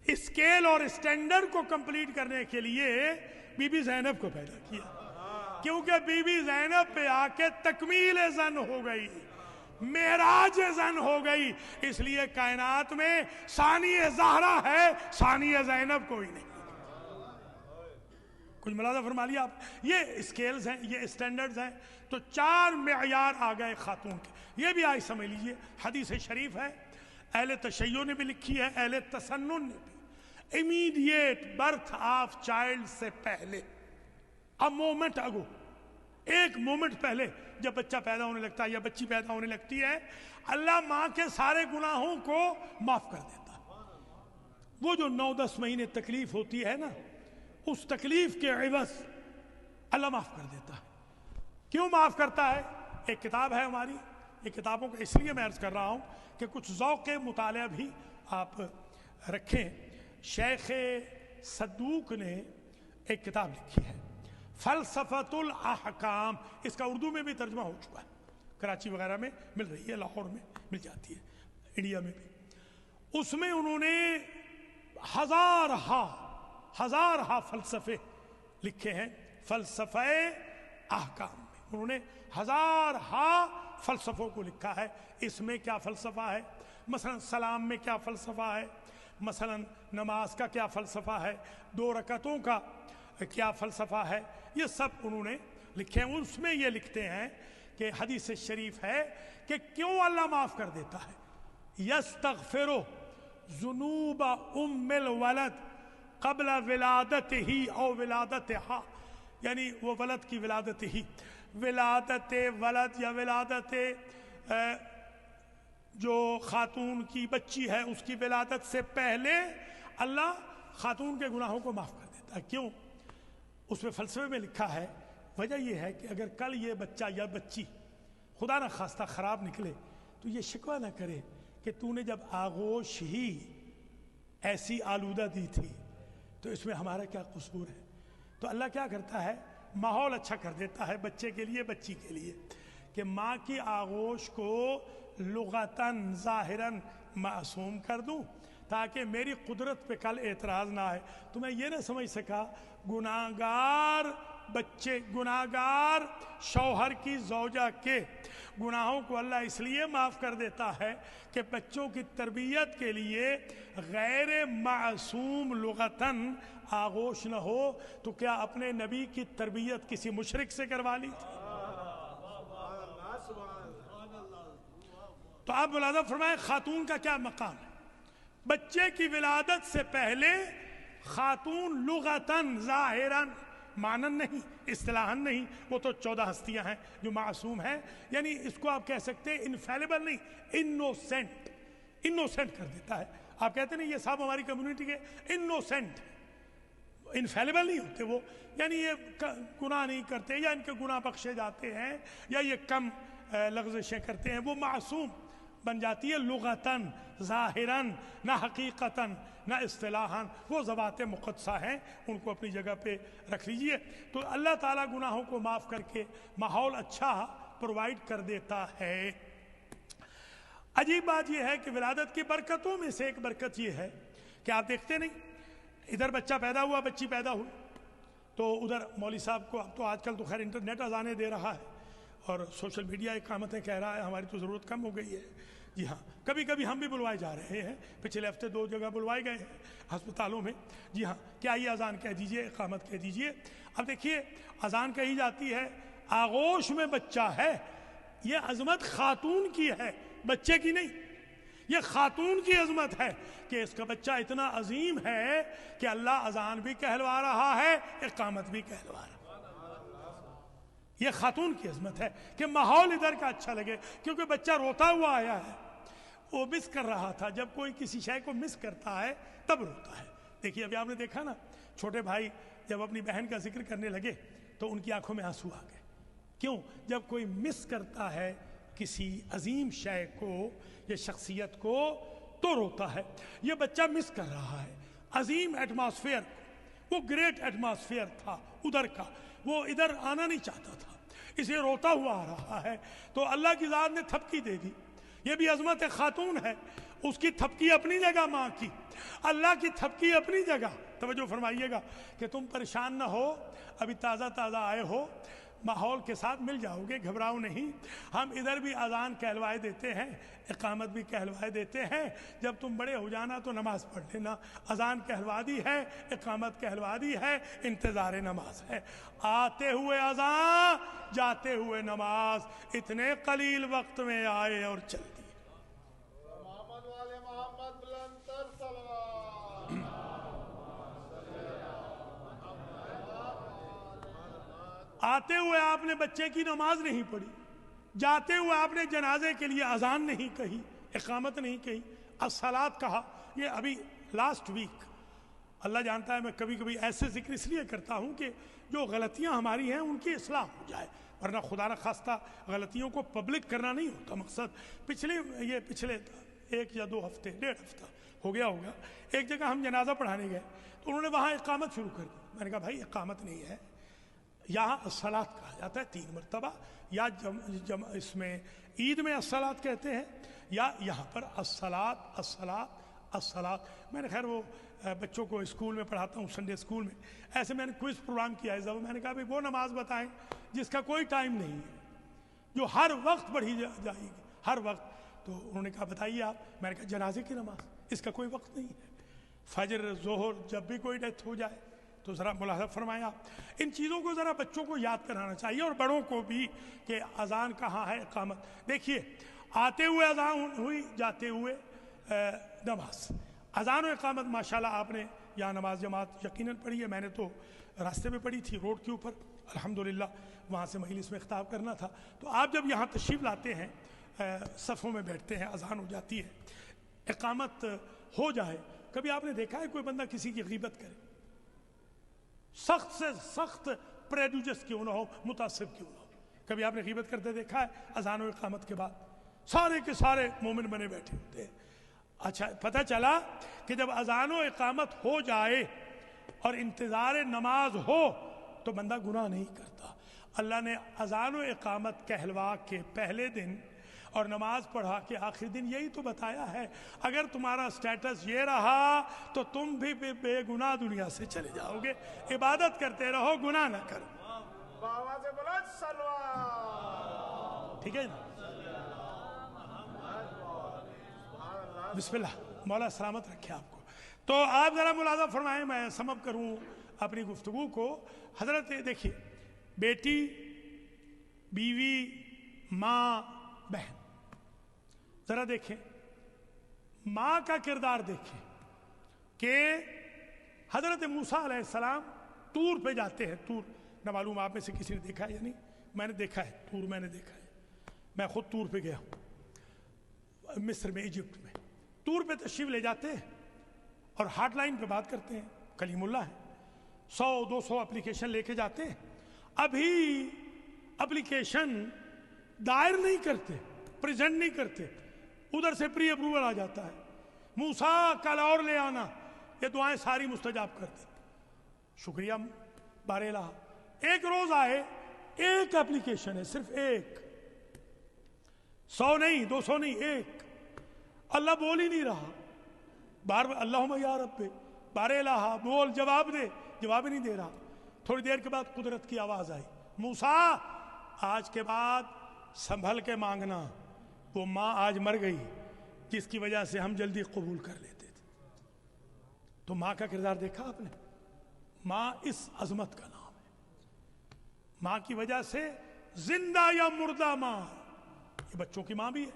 اسکیل اور اسٹینڈرڈ کو کمپلیٹ کرنے کے لیے بی بی زینب کو پیدا کیا، کیونکہ بی بی زینب پہ آ کے تکمیل زن ہو گئی، معراج زن ہو گئی، اس لیے کائنات میں ثانی زہرا ہے، ثانی زینب کوئی نہیں۔ کچھ ملاحظہ فرما لیا آپ؟ یہ اسکیلز ہیں، یہ اسٹینڈرڈز ہیں۔ تو 4 معیار آ گئے خاتون کے، یہ بھی آئی سمجھ لیجئے۔ حدیث شریف ہے، اہل تشیع نے بھی لکھی ہے، اہل تسنن نے بھی، امیڈیٹ برتھ آف چائلڈ سے پہلے، اب مومنٹ اگو، ایک مومنٹ پہلے جب بچہ پیدا ہونے لگتا ہے یا بچی پیدا ہونے لگتی ہے، اللہ ماں کے سارے گناہوں کو معاف کر دیتا ہے۔ وہ جو 9-10 مہینے تکلیف ہوتی ہے نا، اس تکلیف کے عوض اللہ معاف کر دیتا ہے۔ کیوں معاف کرتا ہے؟ ایک کتاب ہے ہماری، یہ کتابوں کو اس لیے میں عرض کر رہا ہوں کہ کچھ ذوق مطالعہ بھی آپ رکھیں۔ شیخ صدوق نے ایک کتاب لکھی ہے فلسفۃ الاحکام، اس کا اردو میں بھی ترجمہ ہو چکا ہے، کراچی وغیرہ میں مل رہی ہے، لاہور میں مل جاتی ہے، انڈیا میں بھی۔ اس میں انہوں نے ہزارہا فلسفے لکھے ہیں، فلسفہ احکام میں انہوں نے ہزارہا فلسفوں کو لکھا ہے۔ اس میں کیا فلسفہ ہے، مثلا سلام میں کیا فلسفہ ہے، مثلا نماز کا کیا فلسفہ ہے، 2 رکعتوں کا کیا فلسفہ ہے، یہ سب انہوں نے لکھے ہیں۔ اس میں یہ لکھتے ہیں کہ حدیث شریف ہے کہ کیوں اللہ معاف کر دیتا ہے، یستغفر ذنوب ام الولد قبل ولادتہ او ولادتہا، یعنی وہ ولد کی ولادت ہی، ولادت ولد یا ولادت جو خاتون کی بچی ہے اس کی ولادت سے پہلے اللہ خاتون کے گناہوں کو معاف کر دیتا ہے۔ کیوں؟ اس میں فلسفے میں لکھا ہے وجہ یہ ہے کہ اگر کل یہ بچہ یا بچی خدا نہ خواستہ خراب نکلے تو یہ شکوہ نہ کرے کہ تو نے جب آغوش ہی ایسی آلودہ دی تھی تو اس میں ہمارا کیا قصور ہے۔ تو اللہ کیا کرتا ہے، ماحول اچھا کر دیتا ہے بچے کے لیے، بچی کے لیے، کہ ماں کی آغوش کو لغتاً ظاہراً معصوم کر دوں تاکہ میری قدرت پہ کل اعتراض نہ آئے۔ تو میں یہ نہ سمجھ سکا گناہگار بچے، گناہگار شوہر کی زوجہ کے گناہوں کو اللہ اس لیے معاف کر دیتا ہے کہ بچوں کی تربیت کے لیے غیر معصوم لغتاً آغوش نہ ہو۔ تو کیا اپنے نبی کی تربیت کسی مشرک سے کروا لی تھی؟ تو آپ ملاحظہ فرمائیں خاتون کا کیا مقام ہے۔ بچے کی ولادت سے پہلے خاتون لغتاً ظاہراً، معنن نہیں، اصطلاحاً نہیں، وہ تو 14 ہستیاں ہیں جو معصوم ہیں، یعنی اس کو آپ کہہ سکتے ہیں انفیلیبل نہیں، انوسینٹ کر دیتا ہے۔ آپ کہتے ہیں یہ صاحب ہماری کمیونٹی کے انوسینٹ، انفیلیبل نہیں ہوتے وہ، یعنی یہ گناہ نہیں کرتے یا ان کے گناہ بخشے جاتے ہیں یا یہ کم لغزشیں کرتے ہیں، وہ معصوم بن جاتی ہے لغتاً، ظاہراً، نہ حقیقتاً، نہ اصطلاحاً۔ وہ ذوات مقدسہ ہیں، ان کو اپنی جگہ پہ رکھ لیجئے۔ تو اللہ تعالیٰ گناہوں کو معاف کر کے ماحول اچھا پرووائڈ کر دیتا ہے۔ عجیب بات یہ ہے کہ ولادت کی برکتوں میں سے ایک برکت یہ ہے کہ آپ دیکھتے نہیں، ادھر بچہ پیدا ہوا، بچی پیدا ہوئی، تو ادھر مولوی صاحب کو، اب تو آج کل تو خیر انٹرنیٹ اذانیں دے رہا ہے اور سوشل میڈیا اقامتیں کہہ رہا ہے، ہماری تو ضرورت کم ہو گئی ہے۔ جی ہاں، کبھی کبھی ہم بھی بلوائے جا رہے ہیں، پچھلے ہفتے 2 جگہ بلوائے گئے ہیں ہسپتالوں میں۔ جی ہاں، کیا یہ اذان کہہ دیجئے، اقامت کہہ دیجئے۔ اب دیکھیے اذان کہی جاتی ہے، آغوش میں بچہ ہے، یہ عظمت خاتون کی ہے، بچے کی نہیں۔ یہ خاتون کی عظمت ہے کہ اس کا بچہ اتنا عظیم ہے کہ اللہ اذان بھی کہلوا رہا ہے، اقامت بھی کہلوا رہا ہے۔ یہ خاتون کی عظمت ہے کہ ماحول ادھر کا اچھا لگے، کیونکہ بچہ روتا ہوا آیا ہے، وہ مس کر رہا تھا۔ جب کوئی کسی شے کو مس کرتا ہے تب روتا ہے۔ دیکھیے ابھی آپ نے دیکھا نا، چھوٹے بھائی جب اپنی بہن کا ذکر کرنے لگے تو ان کی آنکھوں میں آنسو آ گئے۔ کیوں؟ جب کوئی مس کرتا ہے کسی عظیم شے کو یا شخصیت کو تو روتا ہے۔ یہ بچہ مس کر رہا ہے عظیم ایٹماسفیئر، وہ گریٹ ایٹماسفیئر تھا ادھر کا، وہ ادھر آنا نہیں چاہتا تھا، اسے روتا ہوا آ رہا ہے۔ تو اللہ کی ذات نے تھپکی دے دی۔ یہ بھی عظمت خاتون ہے، اس کی تھپکی اپنی جگہ ماں کی، اللہ کی تھپکی اپنی جگہ۔ توجہ فرمائیے گا کہ تم پریشان نہ ہو، ابھی تازہ تازہ آئے ہو، ماحول کے ساتھ مل جاؤ گے، گھبراؤ نہیں۔ ہم ادھر بھی اذان کہلوائے دیتے ہیں، اقامت بھی کہلوائے دیتے ہیں۔ جب تم بڑے ہو جانا تو نماز پڑھ لینا۔ اذان کہلوا دی ہے، اقامت کہلوا دی ہے، انتظار نماز ہے۔ آتے ہوئے اذان، جاتے ہوئے نماز، اتنے قلیل وقت میں آئے اور چل دی۔ محمد والے محمد بلندر صلوات۔ آتے ہوئے آپ نے بچے کی نماز نہیں پڑھی، جاتے ہوئے آپ نے جنازے کے لیے اذان نہیں کہی، اقامت نہیں کہی، الصلاۃ کہا۔ یہ ابھی لاسٹ ویک اللہ جانتا ہے میں کبھی کبھی ایسے ذکر اس لیے کرتا ہوں کہ جو غلطیاں ہماری ہیں ان کی اصلاح ہو جائے، ورنہ خدا نخواستہ غلطیوں کو پبلک کرنا نہیں ہوتا مقصد۔ پچھلے 1 یا 2 ہفتے 1.5 ہفتہ ہو گیا ہوگا، ایک جگہ ہم جنازہ پڑھانے گئے تو انہوں نے وہاں اقامت شروع کر دی۔ میں نے کہا بھائی اقامت نہیں ہے، یہاں الصلاۃ کہا جاتا ہے 3 مرتبہ، یا اس میں عید میں الصلاۃ کہتے ہیں، یا یہاں پر الصلاۃ الصلاۃ الصلاۃ۔ میں نے خیر وہ بچوں کو اسکول میں پڑھاتا ہوں، سنڈے اسکول میں، ایسے میں نے کوئز پروگرام کیا ہے، میں نے کہا بھائی وہ نماز بتائیں جس کا کوئی ٹائم نہیں ہے، جو ہر وقت پڑھی جائے گی، ہر وقت۔ تو انہوں نے کہا بتائیے آپ۔ میں نے کہا جنازے کی نماز، اس کا کوئی وقت نہیں ہے، فجر ظہر جب بھی کوئی ڈیتھ ہو جائے۔ تو ذرا ملاحظہ فرمائیں آپ، ان چیزوں کو ذرا بچوں کو یاد کرانا چاہیے، اور بڑوں کو بھی کہ اذان کہاں ہے، اقامت۔ دیکھیے آتے ہوئے اذان ہوئی، جاتے ہوئے نماز، اذان و اقامت ماشاءاللہ آپ نے یہاں نماز جماعت یقیناً پڑھی ہے، میں نے تو راستے میں پڑھی تھی روڈ کے اوپر، الحمدللہ وہاں سے مجلس میں خطاب کرنا تھا۔ تو آپ جب یہاں تشریف لاتے ہیں، صفوں میں بیٹھتے ہیں، اذان ہو جاتی ہے، اقامت ہو جائے، کبھی آپ نے دیکھا ہے کوئی بندہ کسی کی غیبت کرے؟ سخت سے سخت پریجوڈس کیوں نہ ہو، متعصب کیوں نہ ہو، کبھی آپ نے غیبت کرتے دیکھا ہے؟ اذان و اقامت کے بعد سارے کے سارے مومن بنے بیٹھے ہوتے ہیں۔ اچھا پتہ چلا کہ جب اذان و اقامت ہو جائے اور انتظار نماز ہو تو بندہ گناہ نہیں کرتا۔ اللہ نے اذان و اقامت کہلوا کے پہلے دن اور نماز پڑھا کے آخری دن یہی تو بتایا ہے، اگر تمہارا سٹیٹس یہ رہا تو تم بھی بے گناہ دنیا سے چلے جاؤ گے، عبادت کرتے رہو، گناہ نہ کرو۔ بابا سے بلند سلوات۔ ٹھیک ہے نا؟ بسم اللہ، مولا سلامت رکھے آپ کو۔ تو آپ ذرا ملاحظہ فرمائیں، میں سم اپ کروں اپنی گفتگو کو۔ حضرت دیکھیے، بیٹی، بیوی، ماں، بہن، ذرا دیکھیں ماں کا کردار دیکھیں کہ حضرت موسیٰ علیہ السلام طور پہ جاتے ہیں۔ طور نہ معلوم آپ میں سے کسی نے دیکھا ہے یا نہیں، میں نے دیکھا ہے طور، میں نے دیکھا ہے، میں خود طور پہ گیا ہوں، مصر میں، ایجپٹ میں۔ طور پہ تشریف لے جاتے ہیں اور ہاٹ لائن پہ بات کرتے ہیں، کلیم اللہ ہے، 100-200 اپلیکیشن لے کے جاتے ہیں، ابھی اپلیکیشن دائر نہیں کرتے، پریزنٹ نہیں کرتے، ادھر سے پری اپروول آ جاتا ہے، موسیٰ کل اور لے آنا، یہ دعائیں ساری مستجاب کر دیں۔ شکریہ بار الہ، ایک روز آئے، ایک اپلیکیشن ہے، صرف ایک، 100 نہیں، 200 نہیں، ایک۔ اللہ بول ہی نہیں رہا، بار بار اللہم یا رب، بار الہ بول، جواب دے، جواب ہی نہیں دے رہا۔ تھوڑی دیر کے بعد قدرت کی آواز آئی، موسیٰ آج کے بعد سنبھل کے مانگنا، وہ ماں آج مر گئی جس کی وجہ سے ہم جلدی قبول کر لیتے تھے۔ تو ماں کا کردار دیکھا آپ نے؟ ماں اس عظمت کا نام ہے، ماں کی وجہ سے زندہ یا مردہ ماں، یہ بچوں کی ماں بھی ہے،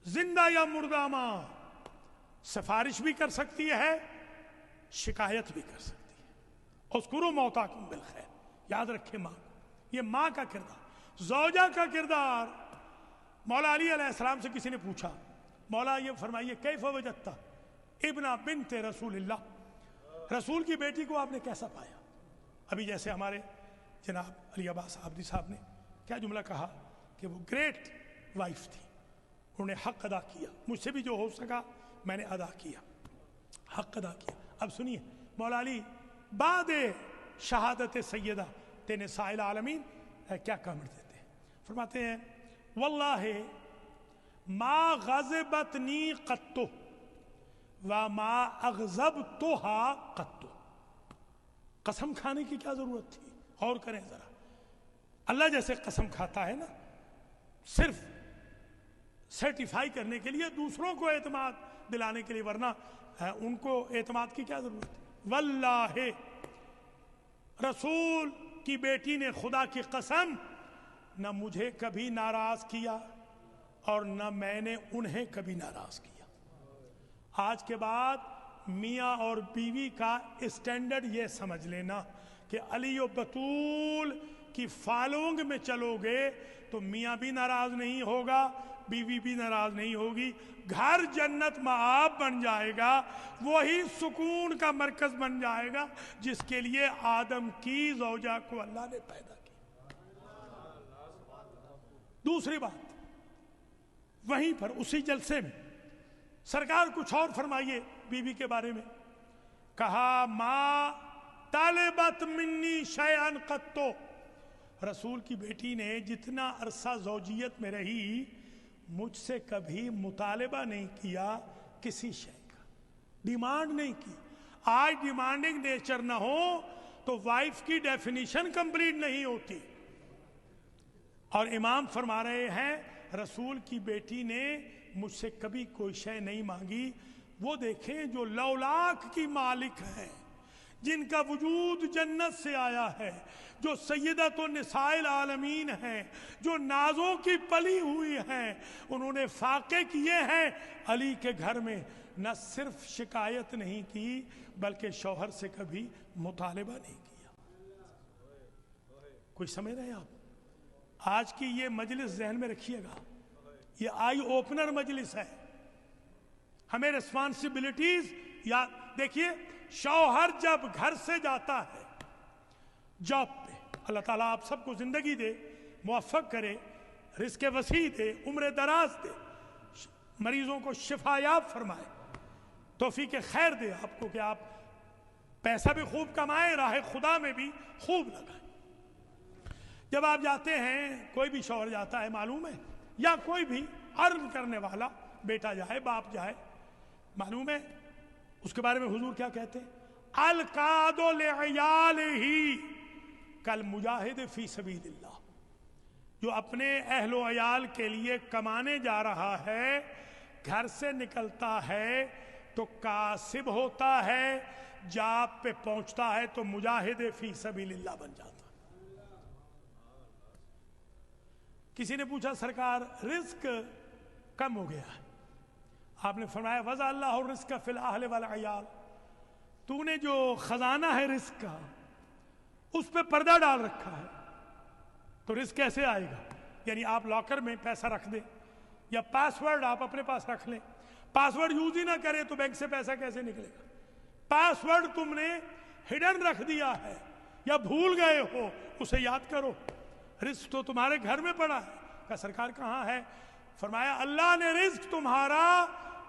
زندہ یا مردہ ماں سفارش بھی کر سکتی ہے، شکایت بھی کر سکتی ہے۔ اذکروا موتاکم بالخیر، یاد رکھے ماں کو، یہ ماں کا کردار۔ زوجہ کا کردار، مولا علی علیہ السلام سے کسی نے پوچھا، مولا یہ فرمائیے کیف وجدت ابن بنت رسول اللہ، رسول کی بیٹی کو آپ نے کیسا پایا؟ ابھی جیسے ہمارے جناب علی عباس عابدی صاحب نے کیا جملہ کہا کہ وہ گریٹ وائف تھی، انہوں نے حق ادا کیا، مجھ سے بھی جو ہو سکا میں نے ادا کیا، حق ادا کیا۔ اب سنیے مولا علی بعد شہادت سیدہ نساء العالمین کیا کامنٹ دیتے ہیں، فرماتے ہیں واللہ ما غضبتنی قط وما اغضبتها قط۔ قسم کھانے کی کیا ضرورت تھی؟ اور کریں ذرا، اللہ جیسے قسم کھاتا ہے نا، صرف سرٹیفائی کرنے کے لیے، دوسروں کو اعتماد دلانے کے لیے، ورنہ ان کو اعتماد کی کیا ضرورت ہے؟ واللہ رسول کی بیٹی نے خدا کی قسم نہ مجھے کبھی ناراض کیا اور نہ میں نے انہیں کبھی ناراض کیا۔ آج کے بعد میاں اور بیوی کا اسٹینڈرڈ یہ سمجھ لینا کہ علی و بطول کی فالونگ میں چلو گے تو میاں بھی ناراض نہیں ہوگا، بیوی بھی ناراض نہیں ہوگی، گھر جنت مآب بن جائے گا، وہی سکون کا مرکز بن جائے گا جس کے لیے آدم کی زوجہ کو اللہ نے پیدا کیا۔ دوسری بات، وہیں پر اسی جلسے میں سرکار کچھ اور فرمائیے بیوی کے بارے میں، کہا ما طالبت منی شیئن قطو، رسول کی بیٹی نے جتنا عرصہ زوجیت میں رہی مجھ سے کبھی مطالبہ نہیں کیا کسی شے کا، ڈیمانڈ نہیں کی۔ آج ڈیمانڈنگ نیچر نہ ہو تو وائف کی ڈیفینیشن کمپلیٹ نہیں ہوتی۔ اور امام فرما رہے ہیں رسول کی بیٹی نے مجھ سے کبھی کوئی شے نہیں مانگی۔ وہ دیکھیں جو لولاک کی مالک ہیں، جن کا وجود جنت سے آیا ہے، جو سیدۃ النساء العالمین ہیں، جو نازوں کی پلی ہوئی ہیں، انہوں نے فاقے کیے ہیں علی کے گھر میں، نہ صرف شکایت نہیں کی بلکہ شوہر سے کبھی مطالبہ نہیں کیا۔ کوئی سمجھ رہے ہیں آپ؟ آج کی یہ مجلس ذہن میں رکھیے گا، یہ آئی اوپنر مجلس ہے۔ ہمیں ریسپانسبلٹیز یاد دیکھیے، شوہر جب گھر سے جاتا ہے جاب پہ، اللہ تعالیٰ آپ سب کو زندگی دے، موفق کرے، رزق وسیع دے، عمر دراز دے، مریضوں کو شفا یاب فرمائے، توفیق خیر دے آپ کو کہ آپ پیسہ بھی خوب کمائیں، راہ خدا میں بھی خوب لگائیں۔ جب آپ جاتے ہیں، کوئی بھی شوہر جاتا ہے معلوم ہے، یا کوئی بھی عرض کرنے والا، بیٹا جائے، باپ جائے، معلوم ہے اس کے بارے میں حضور کیا کہتے ہیں؟ القاد لعیالہ کالمجاہد فی سبیل اللہ، جو اپنے اہل و عیال کے لیے کمانے جا رہا ہے، گھر سے نکلتا ہے تو کاسب ہوتا ہے، جاب پہ پہنچتا ہے تو مجاہد فی سبیل اللہ بن جاتا ہے۔ کسی نے پوچھا سرکار رزق کم ہو گیا ہے، آپ نے فرمایا وضع اللہ الرزق فی الاہل والعیال، تو نے جو خزانہ ہے رزق کا اس پہ پردہ ڈال رکھا ہے تو رزق کیسے آئے گا؟ یعنی آپ لاکر میں پیسہ رکھ دیں یا پاسورڈ آپ اپنے پاس رکھ لیں، پاسورڈ یوز ہی نہ کریں تو بینک سے پیسہ کیسے نکلے گا؟ پاسورڈ تم نے ہڈن رکھ دیا ہے یا بھول گئے ہو، اسے یاد کرو، رزق تو تمہارے گھر میں پڑا ہے۔ کہا سرکار کہاں ہے؟ فرمایا اللہ نے رزق تمہارا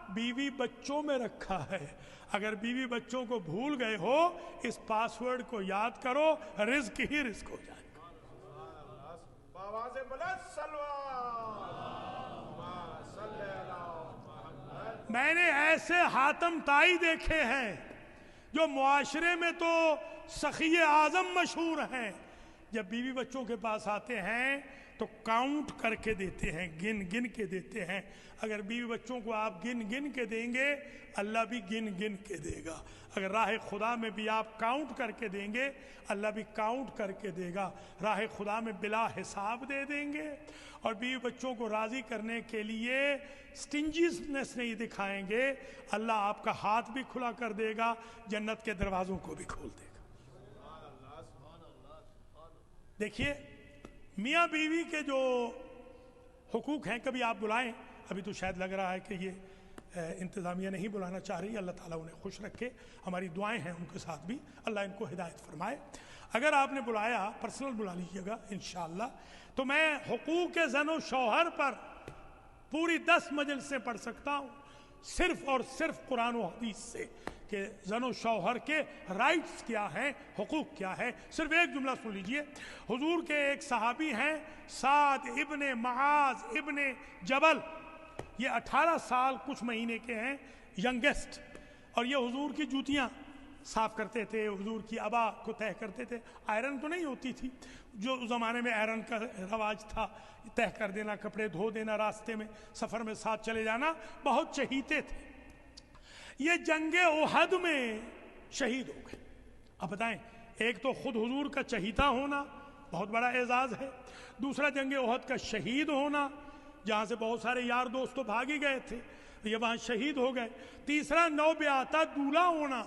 بیوی بچوں میں رکھا ہے، اگر بیوی بچوں کو بھول گئے ہو اس پاسورڈ کو یاد کرو، رزق ہی رزق ہو جائے گا۔ آواز بلند صلی اللہ۔ میں نے ایسے حاتم تائی دیکھے ہیں جو معاشرے میں تو سخی اعظم مشہور ہیں، جب بیوی بچوں کے پاس آتے ہیں تو کاؤنٹ کر کے دیتے ہیں، گن گن کے دیتے ہیں۔ اگر بیوی بچوں کو آپ گن گن کے دیں گے اللہ بھی گن گن کے دے گا، اگر راہ خدا میں بھی آپ کاؤنٹ کر کے دیں گے اللہ بھی کاؤنٹ کر کے دے گا، راہ خدا میں بلا حساب دے دیں گے۔ اور بیوی بچوں کو راضی کرنے کے لیے سٹنجیسنس نہیں دکھائیں گے، اللہ آپ کا ہاتھ بھی کھلا کر دے گا، جنت کے دروازوں کو بھی کھول دے گا۔ دیکھیے میاں بیوی کے جو حقوق ہیں، کبھی آپ بلائیں، ابھی تو شاید لگ رہا ہے کہ یہ انتظامیہ نہیں بلانا چاہ رہی، اللہ تعالیٰ انہیں خوش رکھے، ہماری دعائیں ہیں ان کے ساتھ بھی، اللہ ان کو ہدایت فرمائے۔ اگر آپ نے بلایا پرسنل بلا لیجیے گا انشاءاللہ، تو میں حقوق زن و شوہر پر پوری 10 مجلسیں پڑھ سکتا ہوں، صرف اور صرف قرآن و حدیث سے، کہ زن و شوہر کے رائٹس کیا ہیں، حقوق کیا ہے۔ صرف ایک جملہ سن لیجئے، حضور کے ایک صحابی ہیں سعد ابن معاذ ابن جبل، یہ 18 سال کچھ مہینے کے ہیں، ینگسٹ، اور یہ حضور کی جوتیاں صاف کرتے تھے، حضور کی ابا کو تہہ کرتے تھے، آئرن تو نہیں ہوتی تھی جو اس زمانے میں آئرن کا رواج تھا، تہہ کر دینا، کپڑے دھو دینا، راستے میں سفر میں ساتھ چلے جانا، بہت چہیتے تھے۔ یہ جنگ احد میں شہید ہو گئے۔ اب بتائیں، ایک تو خود حضور کا چہیتا ہونا بہت بڑا اعزاز ہے، دوسرا جنگ احد کا شہید ہونا، جہاں سے بہت سارے یار دوست تو بھاگ ہی گئے تھے، یہ وہاں شہید ہو گئے، تیسرا نو بیعتہ دولہا ہونا،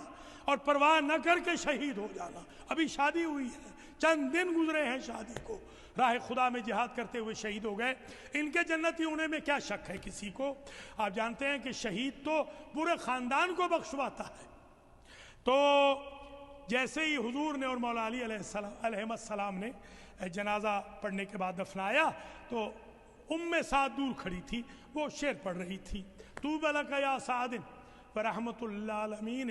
اور پرواہ نہ کر کے شہید ہو جانا. ابھی شادی ہوئی ہے, چند دن گزرے ہیں شادی کو, راہ خدا میں جہاد کرتے ہوئے شہید ہو گئے. ان کے جنتی ہونے میں کیا شک ہے کسی کو؟ آپ جانتے ہیں کہ شہید تو پورے خاندان کو بخشواتا ہے. تو جیسے ہی حضور نے اور مولا علی علیہ السلام نے جنازہ پڑھنے کے بعد دفنایا تو سعد دور کھڑی تھی, وہ شعر پڑھ رہی تھی, طوبی لک یا سعد ورحمۃ اللہ العالمین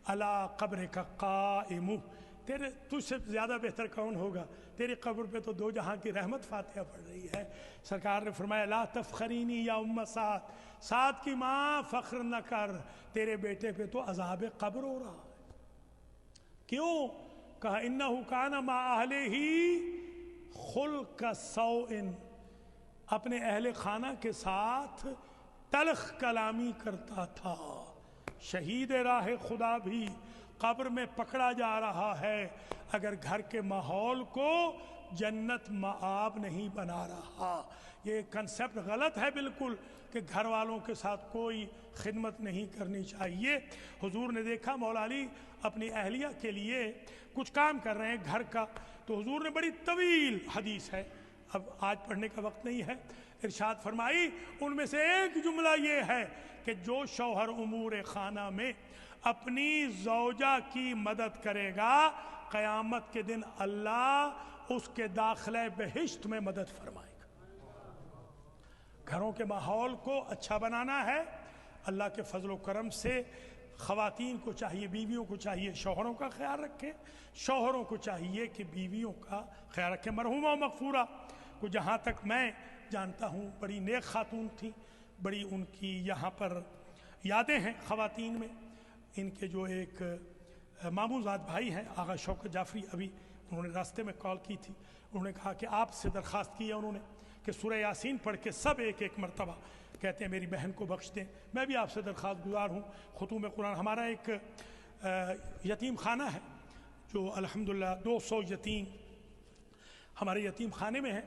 علی قبرک قائم. تیرے تجھ سے زیادہ بہتر کون ہوگا, تیری قبر پہ تو دو جہاں کی رحمت فاتحہ پڑھ رہی ہے. سرکار نے فرمایا لا تفخرینی یا سعد, سعد کی ماں فخر نہ کر, تیرے بیٹے پہ تو عذاب قبر ہو رہا ہے. کیوں؟ کہا انہ کان مع اہلہ خلق سوء, اپنے اہل خانہ کے ساتھ تلخ کلامی کرتا تھا. شہید راہ خدا بھی قبر میں پکڑا جا رہا ہے اگر گھر کے ماحول کو جنت مآب نہیں بنا رہا. یہ کنسپٹ غلط ہے بالکل کہ گھر والوں کے ساتھ کوئی خدمت نہیں کرنی چاہیے. حضور نے دیکھا مولا علی اپنی اہلیہ کے لیے کچھ کام کر رہے ہیں گھر کا, تو حضور نے بڑی طویل حدیث ہے, اب آج پڑھنے کا وقت نہیں ہے, ارشاد فرمائی ان میں سے ایک جملہ یہ ہے کہ جو شوہر امور خانہ میں اپنی زوجہ کی مدد کرے گا قیامت کے دن اللہ اس کے داخلہ بہشت میں مدد فرمائے گا. گھروں کے ماحول کو اچھا بنانا ہے. اللہ کے فضل و کرم سے خواتین کو چاہیے, بیویوں کو چاہیے شوہروں کا خیال رکھیں, شوہروں کو چاہیے کہ بیویوں کا خیال رکھیں. مرحومہ و مغفورہ کو جہاں تک میں جانتا ہوں بڑی نیک خاتون تھی, بڑی ان کی یہاں پر یادیں ہیں خواتین میں. ان کے جو ایک ماموزاد بھائی ہیں آغا شوکت جعفری, ابھی انہوں نے راستے میں کال کی تھی, انہوں نے کہا کہ آپ سے درخواست کی ہے انہوں نے کہ سورہ یاسین پڑھ کے سب ایک ایک مرتبہ, کہتے ہیں میری بہن کو بخش دیں. میں بھی آپ سے درخواست گزار ہوں, ختوم قرآن ہمارا ایک یتیم خانہ ہے جو الحمدللہ 200 یتیم ہمارے یتیم خانے میں ہیں.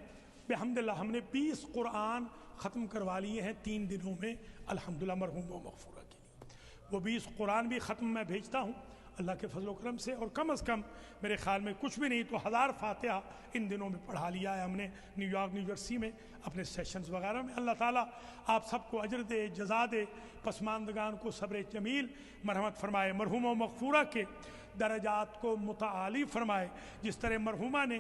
بحمدللہ ہم نے 20 قرآن ختم کروا لیے ہیں 3 دنوں میں الحمدللہ مرحوم و مغفورہ کے لیے. وہ 20 قرآن بھی ختم میں بھیجتا ہوں اللہ کے فضل و کرم سے, اور کم از کم میرے خیال میں کچھ بھی نہیں تو 1000 فاتحہ ان دنوں میں پڑھا لیا ہے ہم نے نیو یارک نیو جرسی میں اپنے سیشنز وغیرہ میں. اللہ تعالیٰ آپ سب کو اجر دے, جزا دے, پسماندگان کو صبر جمیل مرحمت فرمائے, مرحوم و مغفورہ کے درجات کو متعالی فرمائے. جس طرح مرحومہ نے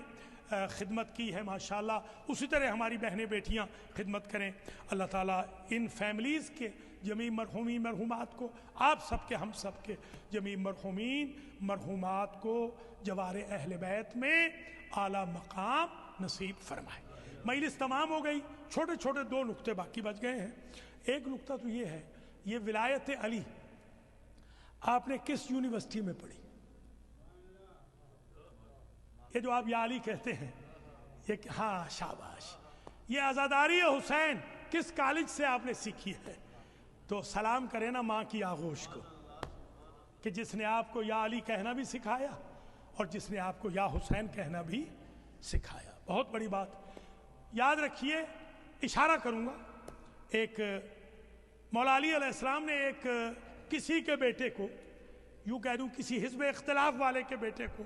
خدمت کی ہے ماشاءاللہ اسی طرح ہماری بہنیں بیٹیاں خدمت کریں. اللہ تعالیٰ ان فیملیز کے جمیع مرحومین مرحومات کو, آپ سب کے ہم سب کے جمیع مرحومین مرحومات کو جوار اہل بیت میں اعلیٰ مقام نصیب فرمائے. مجلس تمام ہو گئی, چھوٹے چھوٹے 2 نقطے باقی بچ گئے ہیں. ایک نقطہ تو یہ ہے, یہ ولایت علی آپ نے کس یونیورسٹی میں پڑھی؟ یہ جو آپ یا علی کہتے ہیں یہ, ہاں شاباش, یہ عزاداری حسین کس کالج سے آپ نے سیکھی ہے؟ تو سلام کرے نا ماں کی آغوش کو کہ جس نے آپ کو یا علی کہنا بھی سکھایا اور جس نے آپ کو یا حسین کہنا بھی سکھایا. بہت بڑی بات یاد رکھیے. اشارہ کروں گا, ایک مولا علی علیہ السلام نے ایک کسی کے بیٹے کو, یوں کہہ دوں کسی حزب اختلاف والے کے بیٹے کو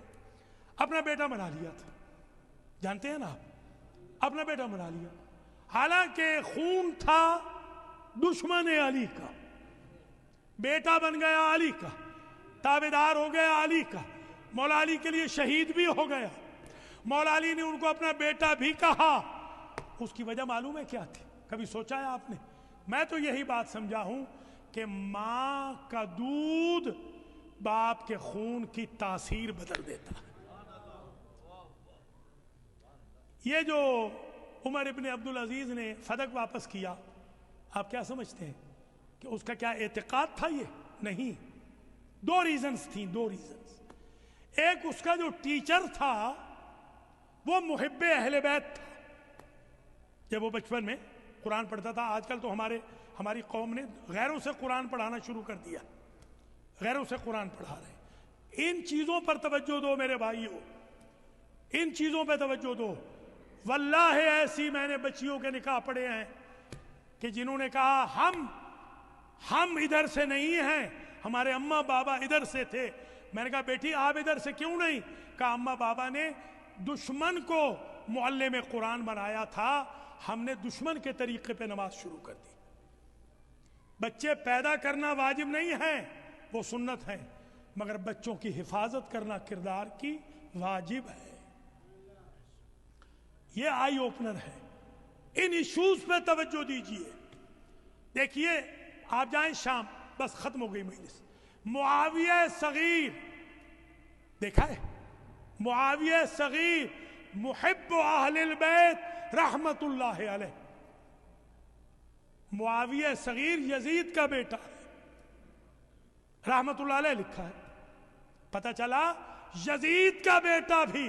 اپنا بیٹا بنا لیا تھا. جانتے ہیں نا آپ, اپنا بیٹا بنا لیا, حالانکہ خون تھا دشمن علی کا, بیٹا بن گیا علی کا, تابعدار ہو گیا علی کا, مولا علی کے لیے شہید بھی ہو گیا. مولا علی نے ان کو اپنا بیٹا بھی کہا. اس کی وجہ معلوم ہے کیا تھی؟ کبھی سوچا ہے آپ نے؟ میں تو یہی بات سمجھا ہوں کہ ماں کا دودھ باپ کے خون کی تاثیر بدل دیتا ہے. یہ جو عمر ابن عبدالعزیز نے فدق واپس کیا, آپ کیا سمجھتے ہیں کہ اس کا کیا اعتقاد تھا؟ یہ نہیں, 2 ریزنز تھیں, 2 ریزنز. ایک اس کا جو ٹیچر تھا وہ محب اہل بیت تھا. جب وہ بچپن میں قرآن پڑھتا تھا, آج کل تو ہماری قوم نے غیروں سے قرآن پڑھانا شروع کر دیا, غیروں سے قرآن پڑھا رہے ہیں. ان چیزوں پر توجہ دو میرے بھائیوں, ان چیزوں پہ توجہ دو. واللہ ایسی میں نے بچیوں کے نکاح پڑھے ہیں کہ جنہوں نے کہا ہم ادھر سے نہیں ہیں, ہمارے اماں بابا ادھر سے تھے, میں نے کہا بیٹی آپ ادھر سے کیوں نہیں؟ کہا اماں بابا نے دشمن کو معلم قرآن بنایا تھا، ہم نے دشمن کے طریقے پہ نماز شروع کر دی۔ بچے پیدا کرنا واجب نہیں ہے، وہ سنت ہے، مگر بچوں کی حفاظت کرنا کردار کی واجب ہے۔ یہ آئی اوپنر ہے، ان ایشوز پہ توجہ دیجئے۔ دیکھیے آپ جائیں شام، بس ختم ہو گئی مجلس، معاویہ صغیر دیکھا ہے؟ معاویہ صغیر محب اہل البیت رحمت اللہ علیہ، معاویہ صغیر یزید کا بیٹا ہے، رحمت اللہ علیہ لکھا ہے۔ پتہ چلا یزید کا بیٹا بھی،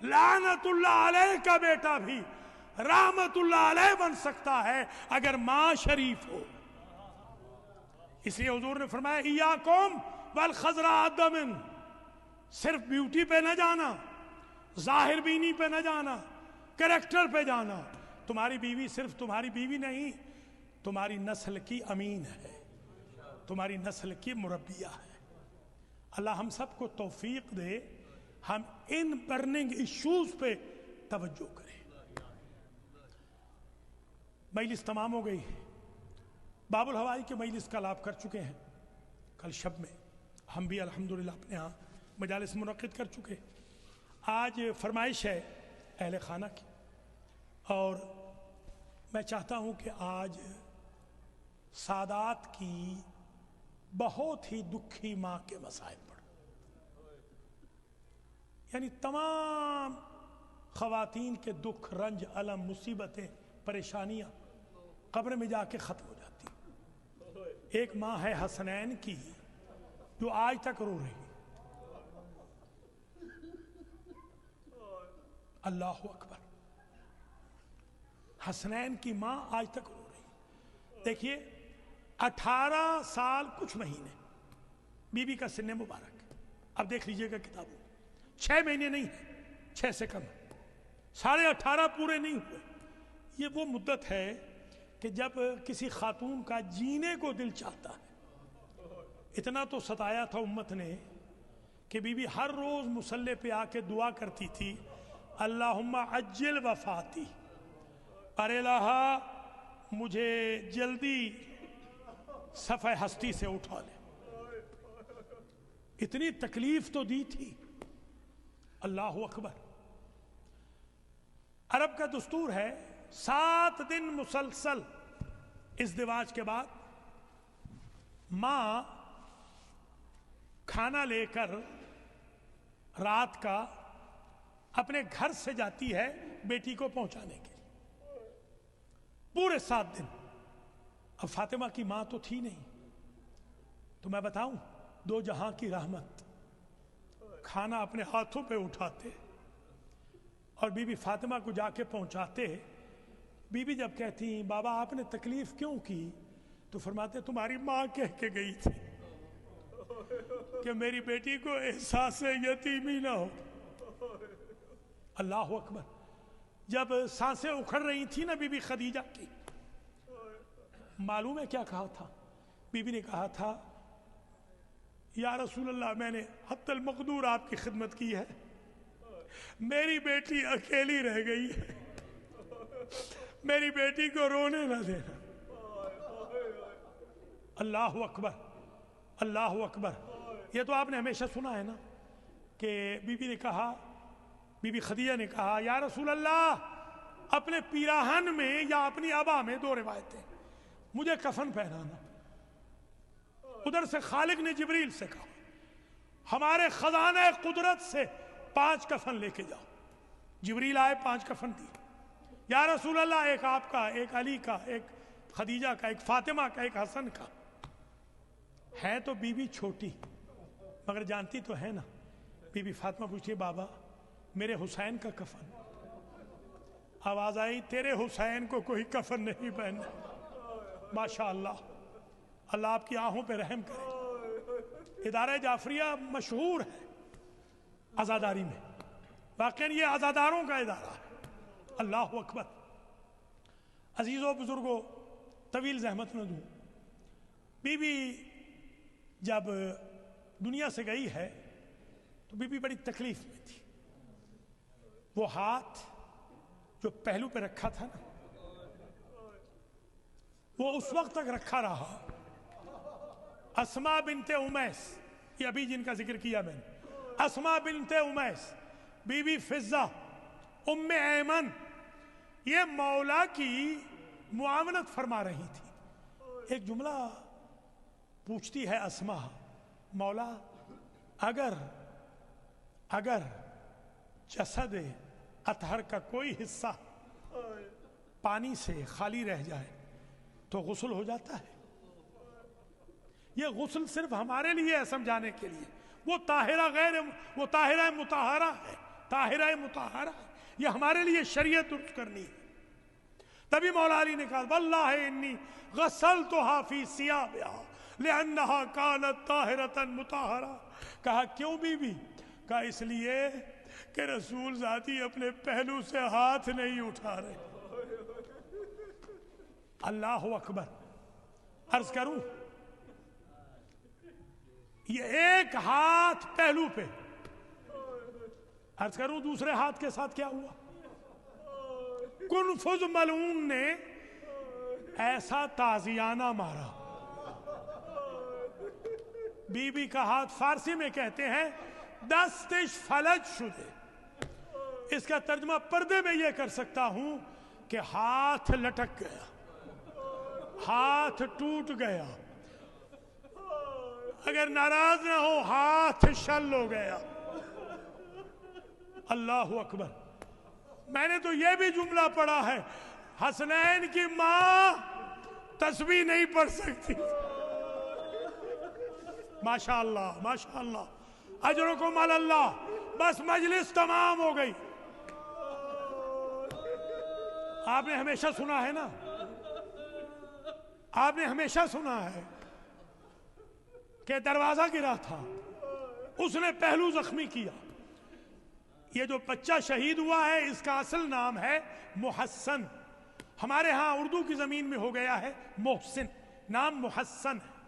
لعنت اللہ علیہ کا بیٹا بھی رحمت اللہ علیہ بن سکتا ہے اگر ماں شریف ہو۔ اس لیے حضور نے فرمایا ایاکم والخضراء دمن، صرف بیوٹی پہ نہ جانا، ظاہر بینی پہ نہ جانا، کریکٹر پہ جانا۔ تمہاری بیوی صرف تمہاری بیوی نہیں، تمہاری نسل کی امین ہے، تمہاری نسل کی مربیہ ہے۔ اللہ ہم سب کو توفیق دے ہم ان برننگ ایشوز پہ توجہ کریں۔ مجلس تمام ہو گئی، باب الہوائی کے مجلس کل آپ کر چکے ہیں، کل شب میں ہم بھی الحمدللہ اپنے ہاں مجالس منعقد کر چکے۔ آج فرمائش ہے اہل خانہ کی، اور میں چاہتا ہوں کہ آج سادات کی بہت ہی دکھی ماں کے مسائل پڑھ، یعنی تمام خواتین کے دکھ، رنج، الم، مصیبتیں، پریشانیاں قبر میں جا کے ختم ہو جاتی۔ ایک ماں ہے حسنین کی جو آج تک رو رہی، اللہ اکبر، حسنین کی ماں آج تک رو رہی۔ دیکھیے 18 سال کچھ مہینے بی بی کا سن مبارک، اب دیکھ لیجئے گا کتابوں، 6 مہینے نہیں ہیں، 6 سے کم، 18.5 پورے نہیں ہوئے۔ یہ وہ مدت ہے کہ جب کسی خاتون کا جینے کو دل چاہتا ہے۔ اتنا تو ستایا تھا امت نے کہ بی بی ہر روز مصلی پہ آ کے دعا کرتی تھی، اللہم عجل وفاتی، ارے الہا مجھے جلدی صفحہ ہستی سے اٹھا لے۔ اتنی تکلیف تو دی تھی، اللہ اکبر۔ عرب کا دستور ہے 7 دن مسلسل ازدواج کے بعد ماں کھانا لے کر رات کا اپنے گھر سے جاتی ہے بیٹی کو پہنچانے کے لیے، پورے 7 دن۔ اب فاطمہ کی ماں تو تھی نہیں، تو میں بتاؤں، 2 جہاں کی رحمت، کھانا اپنے ہاتھوں پہ اٹھاتے اور بی بی فاطمہ کو جا کے پہنچاتے۔ بی بی جب کہتی بابا آپ نے تکلیف کیوں کی، تو فرماتے تمہاری ماں کہہ کے گئی تھی کہ میری بیٹی کو احساس یتیمی نہ ہو۔ اللہ اکبر۔ جب سانسیں اکھڑ رہی تھی نا بی بی خدیجہ کی، معلوم ہے کیا کہا تھا؟ بی بی نے کہا تھا یا رسول اللہ میں نے حتی المقدور آپ کی خدمت کی ہے، میری بیٹی اکیلی رہ گئی ہے، میری بیٹی کو رونے نہ دینا۔ اللہ اکبر، اللہ اکبر۔ یہ تو آپ نے ہمیشہ سنا ہے نا کہ بی بی نے کہا، بی بی خدیجہ نے کہا یا رسول اللہ اپنے پیراہن میں یا اپنی عبا میں، 2 روایتیں، مجھے کفن پہنانا۔ ادھر سے خالق نے جبریل سے کہا ہمارے خزانہ قدرت سے 5 کفن لے کے جاؤ۔ جبریل آئے، 5 کفن دی۔ یا رسول اللہ ایک آپ کا، ایک علی کا، ایک خدیجہ کا، ایک فاطمہ کا، ایک حسن کا۔ ہے تو بی بی چھوٹی مگر جانتی تو ہے نا۔ بی بی فاطمہ پوچھتی بابا میرے حسین کا کفن؟ آواز آئی تیرے حسین کو کوئی کفن نہیں پہننا۔ ماشاءاللہ، اللہ آپ کی آنکھوں پہ رحم کرے۔ ادارہ جعفریہ مشہور ہے عزاداری میں، واقعاً یہ عزاداروں کا ادارہ ہے۔ اللہ اکبر۔ عزیزوں بزرگوں، طویل زحمت نہ دوں، بی بی جب دنیا سے گئی ہے تو بی بی بڑی تکلیف میں تھی. وہ ہاتھ جو پہلو پہ رکھا تھا نا وہ اس وقت تک رکھا رہا. اسما بنت امیس، یہ ابھی جن کا ذکر کیا میں نے، اسما بنت امیس، بی بی فضہ، ام ایمن، یہ مولا کی معاونت فرما رہی تھی. ایک جملہ پوچھتی ہے اسما، مولا اگر جسد اطہر کا کوئی حصہ پانی سے خالی رہ جائے تو غسل ہو جاتا ہے؟ یہ غسل صرف ہمارے لیے ہے سمجھانے کے لیے. وہ طاہرہ مطہرہ ہے، طاہرہ مطہرہ، یہ ہمارے لیے شریعت درست کرنی ہے. تبھی مولا علی نے کہا واللہ انی غسلتها فی ثیابها لأنها كانت طاہرة مطہرہ. کہا کیوں بی بی؟ کہا اس لیے کہ رسول ذاتی اپنے پہلو سے ہاتھ نہیں اٹھا رہے. اللہ اکبر. عرض کروں یہ ایک ہاتھ پہلو پہ، عرض کروں دوسرے ہاتھ کے ساتھ کیا ہوا؟ کنفذ ملعون نے ایسا تازیانہ مارا. بی بی کا ہاتھ فارسی میں کہتے ہیں دستش فلج شدے. اس کا ترجمہ پردے میں یہ کر سکتا ہوں کہ ہاتھ لٹک گیا، ہاتھ ٹوٹ گیا. اگر ناراض نہ ہو ہاتھ شل ہو گیا. اللہ اکبر. میں نے تو یہ بھی جملہ پڑھا ہے حسنین کی ماں تسبیح نہیں پڑھ سکتی. ماشاءاللہ ماشاءاللہ، اجرکم علی اللہ. بس مجلس تمام ہو گئی. آپ نے ہمیشہ سنا ہے نا، آپ نے ہمیشہ سنا ہے کہ دروازہ گرا تھا، اس نے پہلو زخمی کیا. یہ جو بچہ شہید ہوا ہے اس کا اصل نام ہے محسن. ہمارے ہاں اردو کی زمین میں ہو گیا ہے محسن. نام محسن ہے.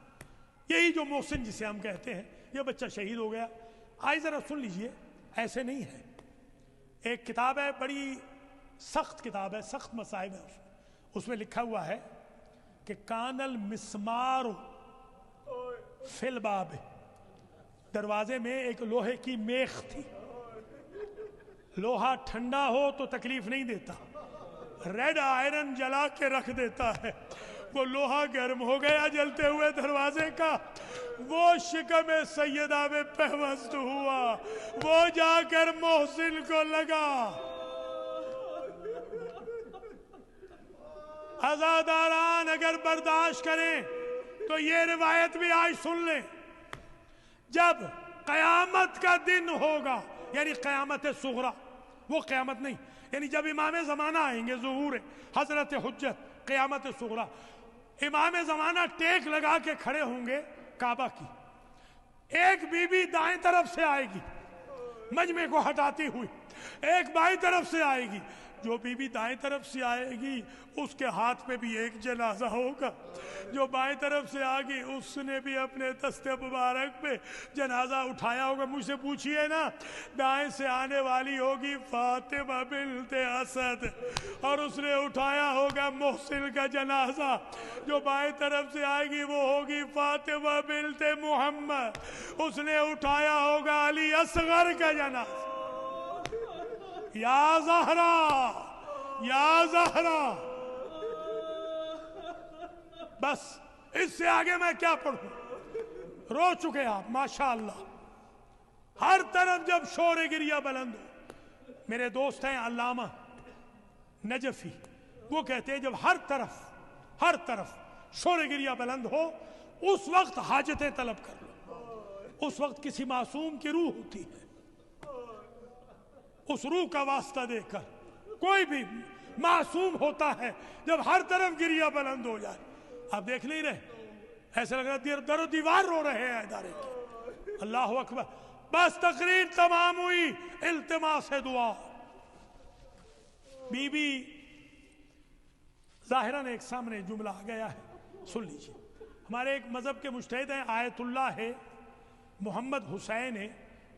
یہی جو محسن جسے ہم کہتے ہیں، یہ بچہ شہید ہو گیا. آئیے ذرا سن لیجئے، ایسے نہیں ہے. ایک کتاب ہے، بڑی سخت کتاب ہے، سخت مصائب ہے. اس میں لکھا ہوا ہے کہ کان المسمار فی الباب، دروازے میں ایک لوہے کی میخ تھی. لوہا ٹھنڈا ہو تو تکلیف نہیں دیتا، ریڈ آئرن جلا کے رکھ دیتا ہے. وہ لوہا گرم ہو گیا جلتے ہوئے دروازے کا، وہ شکم سیدہ میں پیوست ہوا، وہ جا کر محسن کو لگا. عزاداران اگر برداشت کریں تو یہ روایت بھی آج سن لیں. جب قیامت کا دن ہوگا، یعنی قیامت صغری، وہ قیامت نہیں، یعنی جب امام زمانہ آئیں گے، ظہور حضرت حجت، قیامت صغری، امام زمانہ ٹیک لگا کے کھڑے ہوں گے کعبہ کی. ایک بی بی دائیں طرف سے آئے گی مجمع کو ہٹاتی ہوئی، ایک بائیں طرف سے آئے گی. جو بی بی دائیں طرف سے آئے گی اس کے ہاتھ میں بھی ایک جنازہ ہوگا. جو بائیں طرف سے آگی اس نے بھی اپنے دست مبارک پہ جنازہ اٹھایا ہوگا. مجھ سے پوچھئے نا، دائیں سے آنے والی ہوگی فاطمہ بنت اسد اور اس نے اٹھایا ہوگا محسن کا جنازہ. جو بائیں طرف سے آئے گی وہ ہوگی فاطمہ بنت محمد، اس نے اٹھایا ہوگا علی اصغر کا جنازہ. یا زہرا یا زہرا. بس اس سے آگے میں کیا پڑھوں؟ رو چکے آپ ماشاءاللہ. ہر طرف جب شور گریہ بلند ہو، میرے دوست ہیں علامہ نجفی، وہ کہتے ہیں جب ہر طرف شور گریہ بلند ہو اس وقت حاجتیں طلب کر لو. اس وقت کسی معصوم کی روح ہوتی ہے، اس روح کا واسطہ دے کر کوئی بھی معصوم ہوتا ہے. جب ہر طرف گریہ بلند ہو جائے، آپ دیکھ نہیں رہے، ایسا لگ رہا در و دیوار رو رہے ہیں ادارے کی. اللہ اکبر. بس تقریر تمام ہوئی، التماس دعا. بی بی ظاہراً ایک سامنے جملہ آ گیا ہے، سن لیجیے. ہمارے ایک مذہب کے مجتہد ہیں آیت اللہ ہے محمد حسین